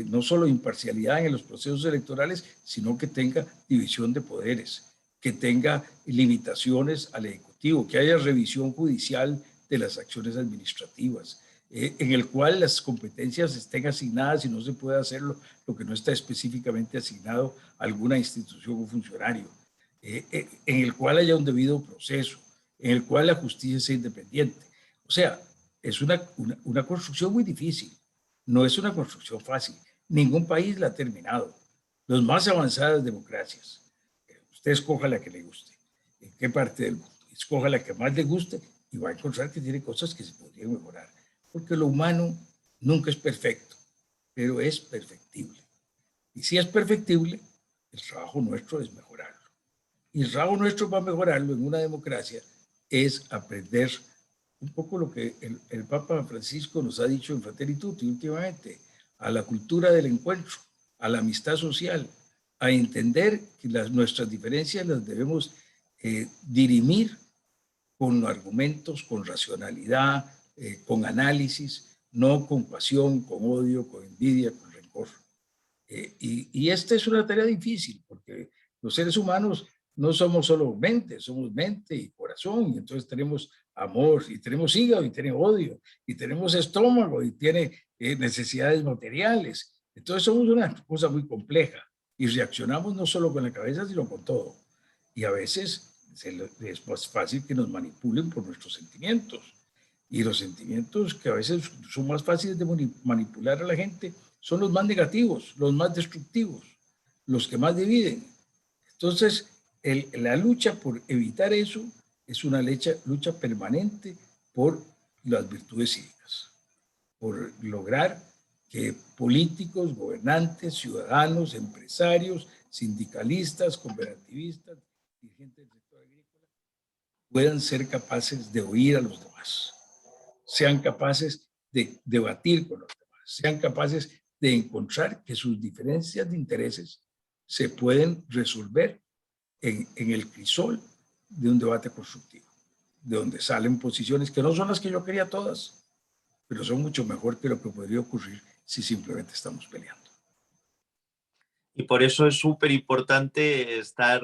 Speaker 2: no solo imparcialidad en los procesos electorales, sino que tenga división de poderes, que tenga limitaciones al Ejecutivo, que haya revisión judicial de las acciones administrativas, en el cual las competencias estén asignadas y no se puede hacer lo que no está específicamente asignado a alguna institución o funcionario, en el cual haya un debido proceso, en el cual la justicia sea independiente. O sea, es una construcción muy difícil, no es una construcción fácil. Ningún país la ha terminado. Las más avanzadas democracias, usted escoja la que le guste, en qué parte del mundo, escoja la que más le guste y va a encontrar que tiene cosas que se podrían mejorar. Porque lo humano nunca es perfecto, pero es perfectible. Y si es perfectible, el trabajo nuestro es mejorarlo. Y el trabajo nuestro para mejorarlo en una democracia es aprender un poco lo que el Papa Francisco nos ha dicho en Fratelli Tutti últimamente, a la cultura del encuentro, a la amistad social, a entender que nuestras diferencias las debemos dirimir con argumentos, con racionalidad, con análisis, no con pasión, con odio, con envidia, con rencor. Y esta es una tarea difícil porque los seres humanos no somos solo mente, somos mente y corazón, y entonces tenemos amor, y tenemos hígado, y tenemos odio, y tenemos estómago, y tiene necesidades materiales. Entonces somos una cosa muy compleja y reaccionamos no solo con la cabeza, sino con todo. Y a veces es más fácil que nos manipulen por nuestros sentimientos. Y los sentimientos que a veces son más fáciles de manipular a la gente son los más negativos, los más destructivos, los que más dividen. Entonces, la lucha por evitar eso es una lucha permanente por las virtudes cívicas, por lograr que políticos, gobernantes, ciudadanos, empresarios, sindicalistas, cooperativistas, dirigentes del sector agrícola, puedan ser capaces de oír a los demás, sean capaces de debatir con los demás, sean capaces de encontrar que sus diferencias de intereses se pueden resolver en el crisol de un debate constructivo, de donde salen posiciones que no son las que yo quería todas, pero son mucho mejor que lo que podría ocurrir si simplemente estamos peleando.
Speaker 1: Y por eso es súper importante estar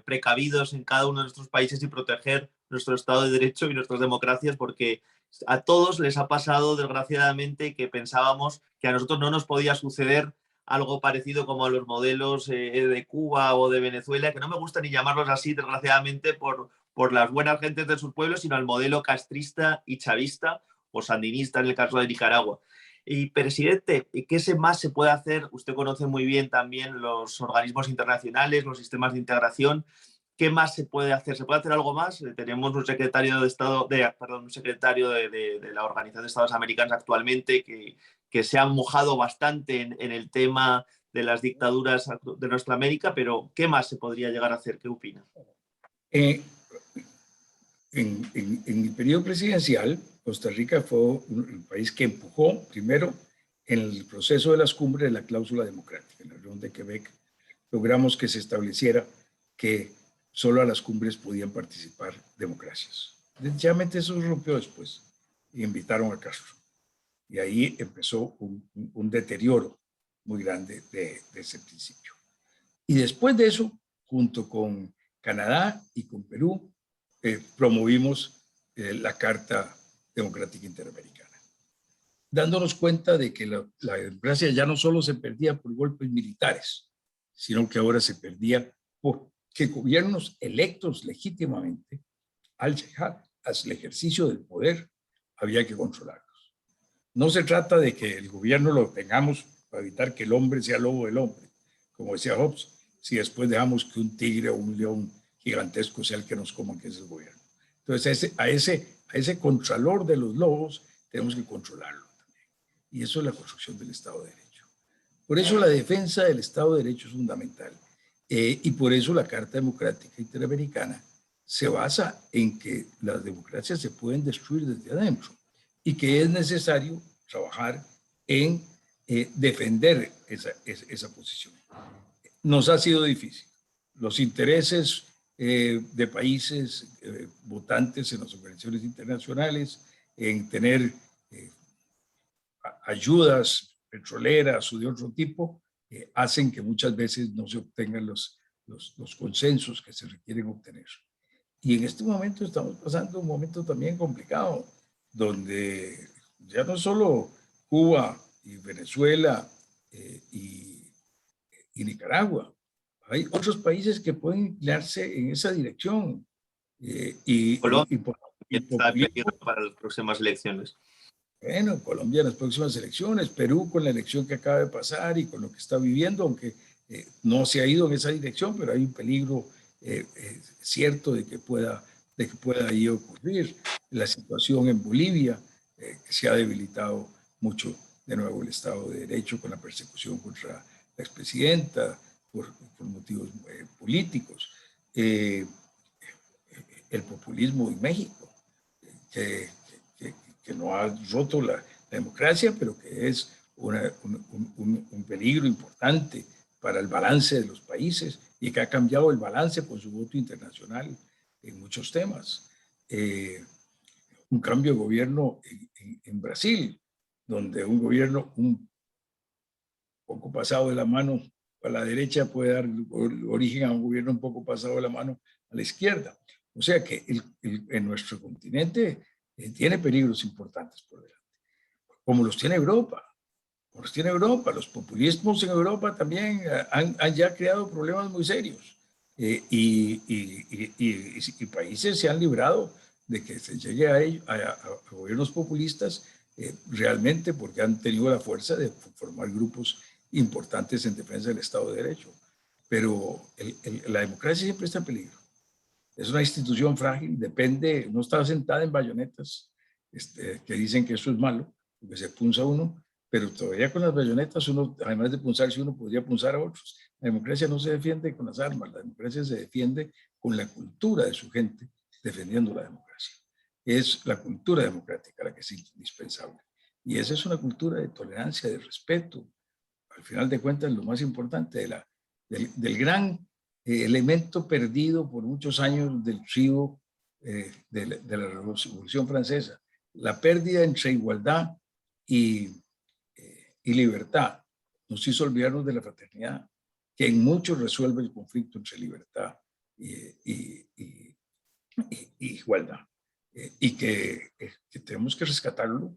Speaker 1: precavidos en cada uno de nuestros países y proteger nuestro Estado de Derecho y nuestras democracias, porque a todos les ha pasado, desgraciadamente, que pensábamos que a nosotros no nos podía suceder algo parecido como a los modelos de Cuba o de Venezuela, que no me gusta ni llamarlos así, desgraciadamente, por las buenas gentes de sus pueblos, sino al modelo castrista y chavista o sandinista en el caso de Nicaragua. Y, presidente, ¿qué más se puede hacer? Usted conoce muy bien también los organismos internacionales, los sistemas de integración. ¿Qué más se puede hacer? ¿Se puede hacer algo más? Tenemos un secretario de Estado, un secretario de la Organización de Estados Americanos actualmente que se ha mojado bastante en el tema de las dictaduras de nuestra América, pero ¿qué más se podría llegar a hacer? ¿Qué opina?
Speaker 2: En mi periodo presidencial, Costa Rica fue el país que empujó primero en el proceso de las cumbres de la cláusula democrática. En la reunión de Quebec logramos que se estableciera que solo a las cumbres podían participar democracias. Desgraciadamente eso se rompió después y invitaron a Castro. Y ahí empezó un deterioro muy grande de ese principio. Y después de eso, junto con Canadá y con Perú, promovimos la Carta Democrática Interamericana, dándonos cuenta de que la democracia ya no solo se perdía por golpes militares, sino que ahora se perdía porque gobiernos electos legítimamente, al llegar al ejercicio del poder, había que controlarlos. No se trata de que el gobierno lo tengamos para evitar que el hombre sea lobo del hombre, como decía Hobbes, si después dejamos que un tigre o un león gigantesco sea el que nos coma, que es el gobierno. Entonces, a ese contralor de los lobos tenemos que controlarlo también. Y eso es la construcción del Estado de Derecho. Por eso la defensa del Estado de Derecho es fundamental. Y por eso la Carta Democrática Interamericana se basa en que las democracias se pueden destruir desde adentro y que es necesario trabajar en defender esa posición. Nos ha sido difícil. Los intereses de países votantes en las organizaciones internacionales, en tener ayudas petroleras o de otro tipo, hacen que muchas veces no se obtengan los consensos que se requieren obtener. Y en este momento estamos pasando un momento también complicado, donde ya no solo Cuba y Venezuela y Nicaragua, hay otros países que pueden inclinarse en esa dirección.
Speaker 1: Colombia
Speaker 2: Y
Speaker 1: está en
Speaker 2: populismo.
Speaker 1: peligro para las próximas elecciones.
Speaker 2: Bueno, Colombia en las próximas elecciones, Perú con la elección que acaba de pasar y con lo que está viviendo, aunque no se ha ido en esa dirección, pero hay un peligro cierto de que pueda ahí ocurrir. La situación en Bolivia, que se ha debilitado mucho de nuevo el Estado de Derecho con la persecución contra la expresidenta por motivos políticos. El populismo en México, que no ha roto la democracia, pero que es un peligro importante para el balance de los países y que ha cambiado el balance con su voto internacional en muchos temas. Un cambio de gobierno en Brasil, donde un gobierno un poco pasado de la mano a la derecha puede dar origen a un gobierno un poco pasado de la mano a la izquierda. O sea que en nuestro continente tiene peligros importantes por delante, como los tiene Europa. Como los tiene Europa. Los populismos en Europa también han ya creado problemas muy serios. Y países se han librado de que se llegue a gobiernos populistas realmente porque han tenido la fuerza de formar grupos importantes en defensa del Estado de Derecho. Pero la democracia siempre está en peligro. Es una institución frágil, depende, no está sentada en bayonetas, que dicen que eso es malo, porque se punza uno, pero todavía con las bayonetas uno, además de punzarse uno, podría punzar a otros. La democracia no se defiende con las armas, la democracia se defiende con la cultura de su gente defendiendo la democracia. Es la cultura democrática la que es indispensable. Y esa es una cultura de tolerancia, de respeto. Al final de cuentas, lo más importante del gran elemento perdido por muchos años del trío de la Revolución Francesa, la pérdida entre igualdad y libertad nos hizo olvidarnos de la fraternidad. que en mucho resuelve el conflicto entre libertad y igualdad, y que tenemos que rescatarlo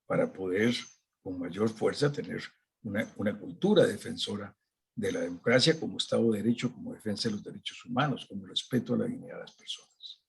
Speaker 2: para poder con mayor fuerza tener una cultura defensora de la democracia como Estado de Derecho, como defensa de los derechos humanos, como respeto a la dignidad de las personas.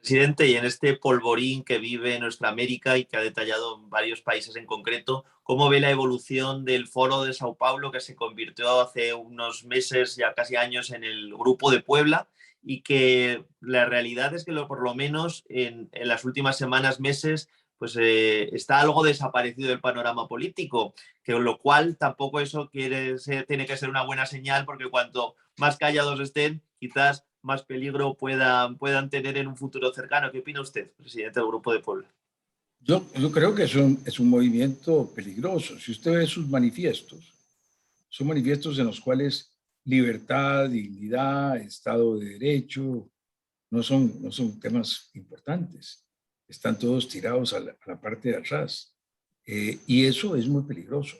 Speaker 1: Presidente, y en este polvorín que vive nuestra América y que ha detallado en varios países en concreto, ¿cómo ve la evolución del Foro de Sao Paulo, que se convirtió hace unos meses, ya casi años, en el Grupo de Puebla? Y que la realidad es que por lo menos en las últimas semanas, meses, pues está algo desaparecido del panorama político, que lo cual tampoco eso tiene que ser una buena señal, porque cuanto más callados estén, quizás más peligro puedan tener en un futuro cercano. ¿Qué opina usted, presidente del Grupo de Puebla?
Speaker 2: Yo creo que es un movimiento peligroso. Si usted ve sus manifiestos, son manifiestos en los cuales libertad, dignidad, Estado de Derecho, no son temas importantes. Están todos tirados a la parte de atrás. Y eso es muy peligroso.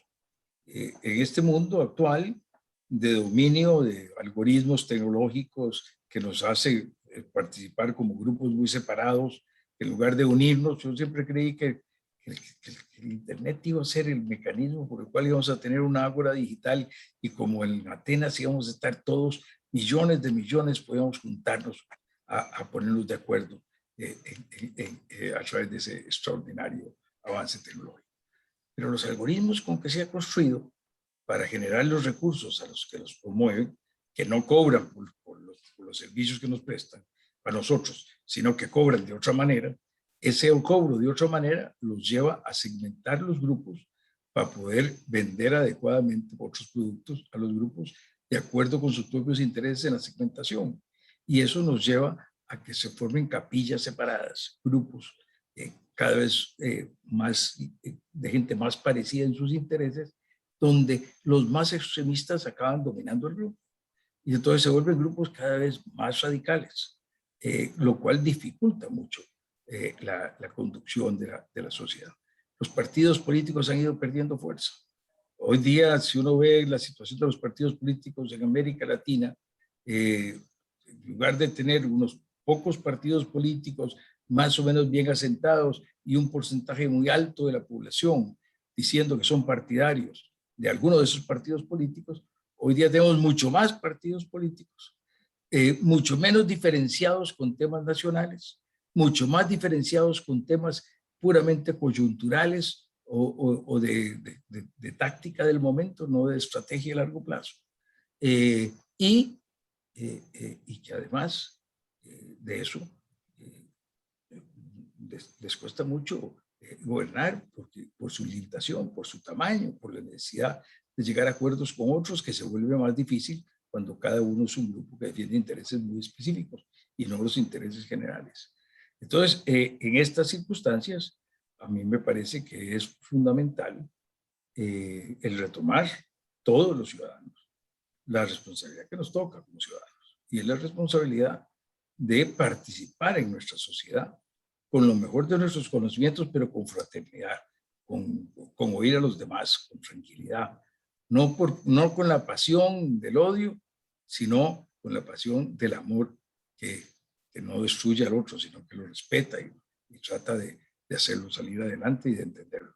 Speaker 2: En este mundo actual de dominio de algoritmos tecnológicos que nos hace participar como grupos muy separados, en lugar de unirnos, yo siempre creí que el Internet iba a ser el mecanismo por el cual íbamos a tener una ágora digital y como en Atenas íbamos a estar todos, millones de millones, podíamos juntarnos a ponernos de acuerdo a través de ese extraordinario avance tecnológico. Pero los algoritmos con que se ha construido para generar los recursos a los que los promueven, que no cobran por los servicios que nos prestan a nosotros, sino que cobran de otra manera, ese cobro de otra manera los lleva a segmentar los grupos para poder vender adecuadamente otros productos a los grupos de acuerdo con sus propios intereses en la segmentación. Y eso nos lleva a que se formen capillas separadas, grupos cada vez más de gente más parecida en sus intereses, donde los más extremistas acaban dominando el grupo. Y entonces se vuelven grupos cada vez más radicales, lo cual dificulta mucho la conducción de la sociedad. Los partidos políticos han ido perdiendo fuerza. Hoy día, si uno ve la situación de los partidos políticos en América Latina, en lugar de tener unos pocos partidos políticos más o menos bien asentados y un porcentaje muy alto de la población diciendo que son partidarios de alguno de esos partidos políticos, hoy día tenemos mucho más partidos políticos, mucho menos diferenciados con temas nacionales, mucho más diferenciados con temas puramente coyunturales o de táctica del momento, no de estrategia a largo plazo. Y que además de eso les cuesta mucho gobernar por su limitación, por su tamaño, por la necesidad de llegar a acuerdos con otros, que se vuelve más difícil cuando cada uno es un grupo que defiende intereses muy específicos y no los intereses generales. Entonces, en estas circunstancias, a mí me parece que es fundamental el retomar todos los ciudadanos la responsabilidad que nos toca como ciudadanos, y es la responsabilidad de participar en nuestra sociedad con lo mejor de nuestros conocimientos, pero con fraternidad, con oír a los demás, con tranquilidad, no con la pasión del odio, sino con la pasión del amor que no destruye al otro, sino que lo respeta y trata de hacerlo salir adelante y de entenderlo.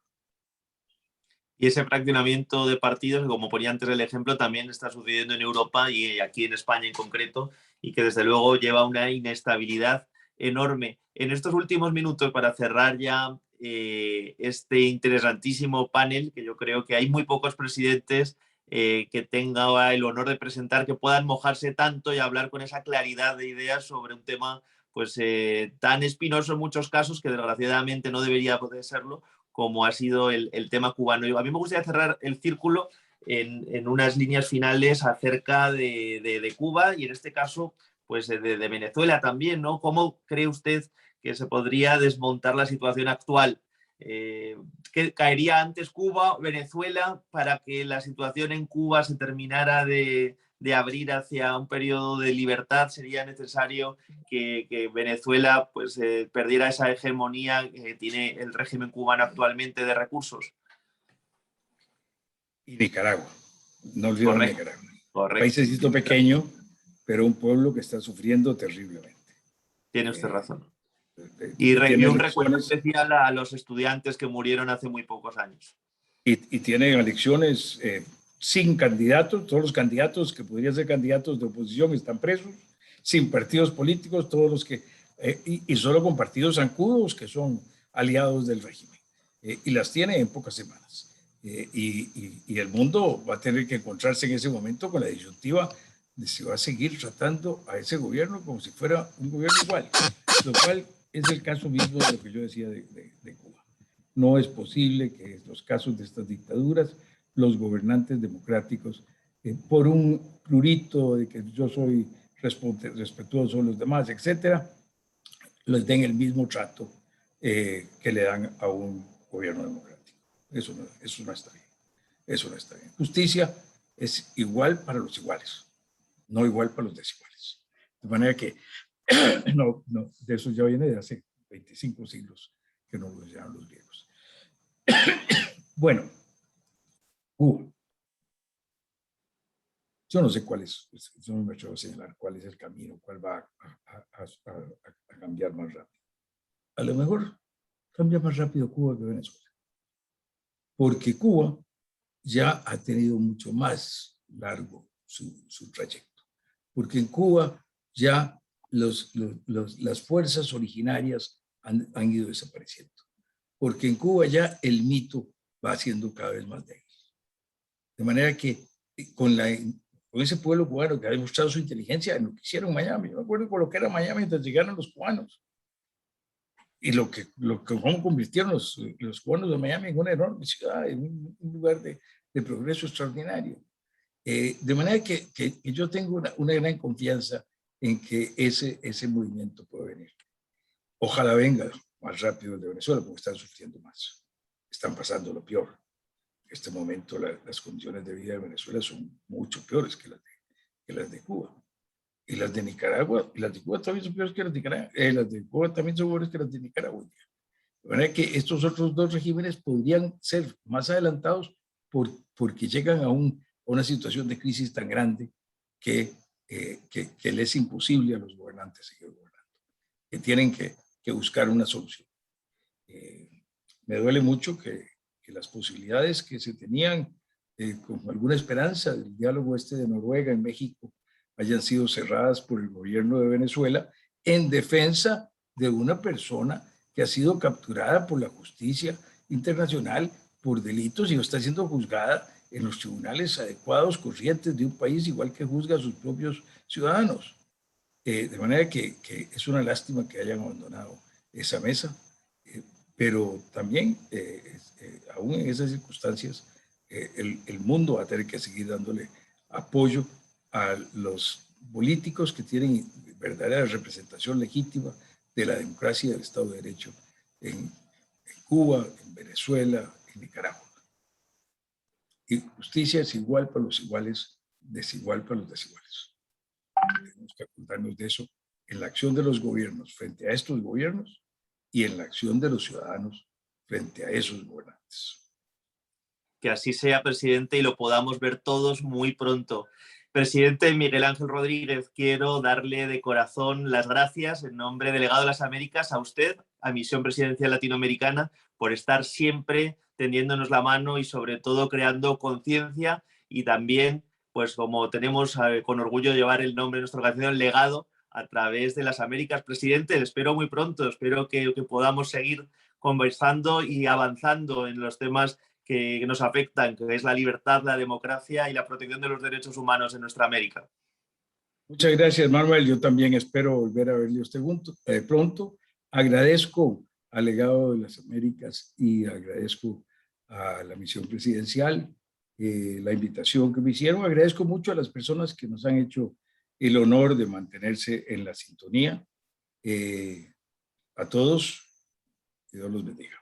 Speaker 1: Y ese fraccionamiento de partidos, como ponía antes el ejemplo, también está sucediendo en Europa y aquí en España en concreto, y que desde luego lleva una inestabilidad enorme. En estos últimos minutos, para cerrar ya este interesantísimo panel, que yo creo que hay muy pocos presidentes que tengan el honor de presentar, que puedan mojarse tanto y hablar con esa claridad de ideas sobre un tema pues tan espinoso en muchos casos, que desgraciadamente no debería poder serlo, como ha sido el tema cubano. A mí me gustaría cerrar el círculo en unas líneas finales acerca de Cuba y en este caso pues de Venezuela también, ¿no? ¿Cómo cree usted que se podría desmontar la situación actual? ¿Qué caería antes Cuba o Venezuela para que la situación en Cuba se terminara de abrir hacia un periodo de libertad? ¿Sería necesario que Venezuela pues, perdiera esa hegemonía que tiene el régimen cubano actualmente de recursos?
Speaker 2: Y Nicaragua. No olvidemos
Speaker 1: Correcto,
Speaker 2: Nicaragua.
Speaker 1: correcto.
Speaker 2: Paísecito pequeño, pero un pueblo que está sufriendo terriblemente.
Speaker 1: Tiene usted razón.
Speaker 2: Y
Speaker 1: Y
Speaker 2: tiene
Speaker 1: un recuerdo
Speaker 2: elecciones,
Speaker 1: especial a los estudiantes que murieron hace muy pocos años.
Speaker 2: y tiene elecciones sin candidatos. Todos los candidatos que podrían ser candidatos de oposición están presos, sin partidos políticos, todos los que, y solo con partidos zancudos que son aliados del régimen. Y las tiene en pocas semanas. Y el mundo va a tener que encontrarse en ese momento con la disyuntiva de si va a seguir tratando a ese gobierno como si fuera un gobierno igual, lo cual es el caso mismo de lo que yo decía de Cuba. No es posible que en los casos de estas dictaduras los gobernantes democráticos, por un prurito de que yo soy respetuoso de los demás, etcétera, les den el mismo trato que le dan a un gobierno democrático. Eso no está bien. Eso no está bien. Justicia es igual para los iguales, no igual para los desiguales. De manera que no, de eso ya viene de hace 25 siglos que no lo decían los griegos. Bueno, Cuba. Yo no sé cuál es, yo no me atrevo a señalar cuál es el camino, cuál va a cambiar más rápido. A lo mejor cambia más rápido Cuba que Venezuela, porque Cuba ya ha tenido mucho más largo su trayecto, porque en Cuba ya las fuerzas originarias han ido desapareciendo, porque en Cuba ya el mito va siendo cada vez más débil. De manera que con ese pueblo cubano que ha demostrado su inteligencia en lo que hicieron en Miami, yo me acuerdo con lo que era Miami mientras llegaron los cubanos, y cómo convirtieron los cubanos de Miami en una enorme ciudad, en un lugar de progreso extraordinario. De manera que yo tengo una gran confianza en que ese movimiento puede venir. Ojalá venga más rápido de Venezuela, porque están sufriendo más, están pasando lo peor. En este momento las condiciones de vida de Venezuela son mucho peores que las de Cuba. Y las de Nicaragua, y las de Cuba también son peores que las de Nicaragua, las de Cuba también son peores que las de Nicaragua. De manera que estos otros dos regímenes podrían ser más adelantados porque llegan a una situación de crisis tan grande que le es imposible a los gobernantes seguir gobernando, que tienen que buscar una solución. Me duele mucho que las posibilidades que se tenían con alguna esperanza del diálogo de Noruega en México hayan sido cerradas por el gobierno de Venezuela en defensa de una persona que ha sido capturada por la justicia internacional por delitos y no está siendo juzgada en los tribunales adecuados, corrientes de un país, igual que juzga a sus propios ciudadanos. De manera que es una lástima que hayan abandonado esa mesa, pero también, aún en esas circunstancias, el mundo va a tener que seguir dándole apoyo a los políticos que tienen verdadera representación legítima de la democracia y del Estado de Derecho en Cuba, en Venezuela, en Nicaragua. Y justicia es igual para los iguales, desigual para los desiguales. Tenemos que acordarnos de eso en la acción de los gobiernos frente a estos gobiernos y en la acción de los ciudadanos frente a esos gobernantes.
Speaker 1: Que así sea, presidente, y lo podamos ver todos muy pronto. Presidente Miguel Ángel Rodríguez, quiero darle de corazón las gracias en nombre del Legado de las Américas a usted, a Misión Presidencial Latinoamericana, por estar siempre tendiéndonos la mano y sobre todo creando conciencia y también, pues como tenemos con orgullo llevar el nombre de nuestra organización, Legado, a través de las Américas. Presidente, le espero muy pronto, espero que podamos seguir conversando y avanzando en los temas que nos afectan, que es la libertad, la democracia y la protección de los derechos humanos en nuestra América.
Speaker 2: Muchas gracias, Manuel. Yo también espero volver a verle a usted pronto. Agradezco al Legado de las Américas y agradezco a la Misión Presidencial la invitación que me hicieron. Agradezco mucho a las personas que nos han hecho el honor de mantenerse en la sintonía. A todos, que Dios los bendiga.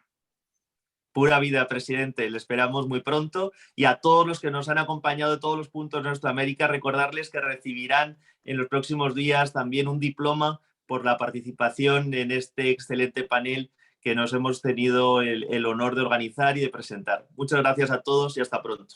Speaker 1: Pura vida, presidente. Le esperamos muy pronto. Y a todos los que nos han acompañado de todos los puntos de nuestra América, recordarles que recibirán en los próximos días también un diploma por la participación en este excelente panel que nos hemos tenido el honor de organizar y de presentar. Muchas gracias a todos y hasta pronto.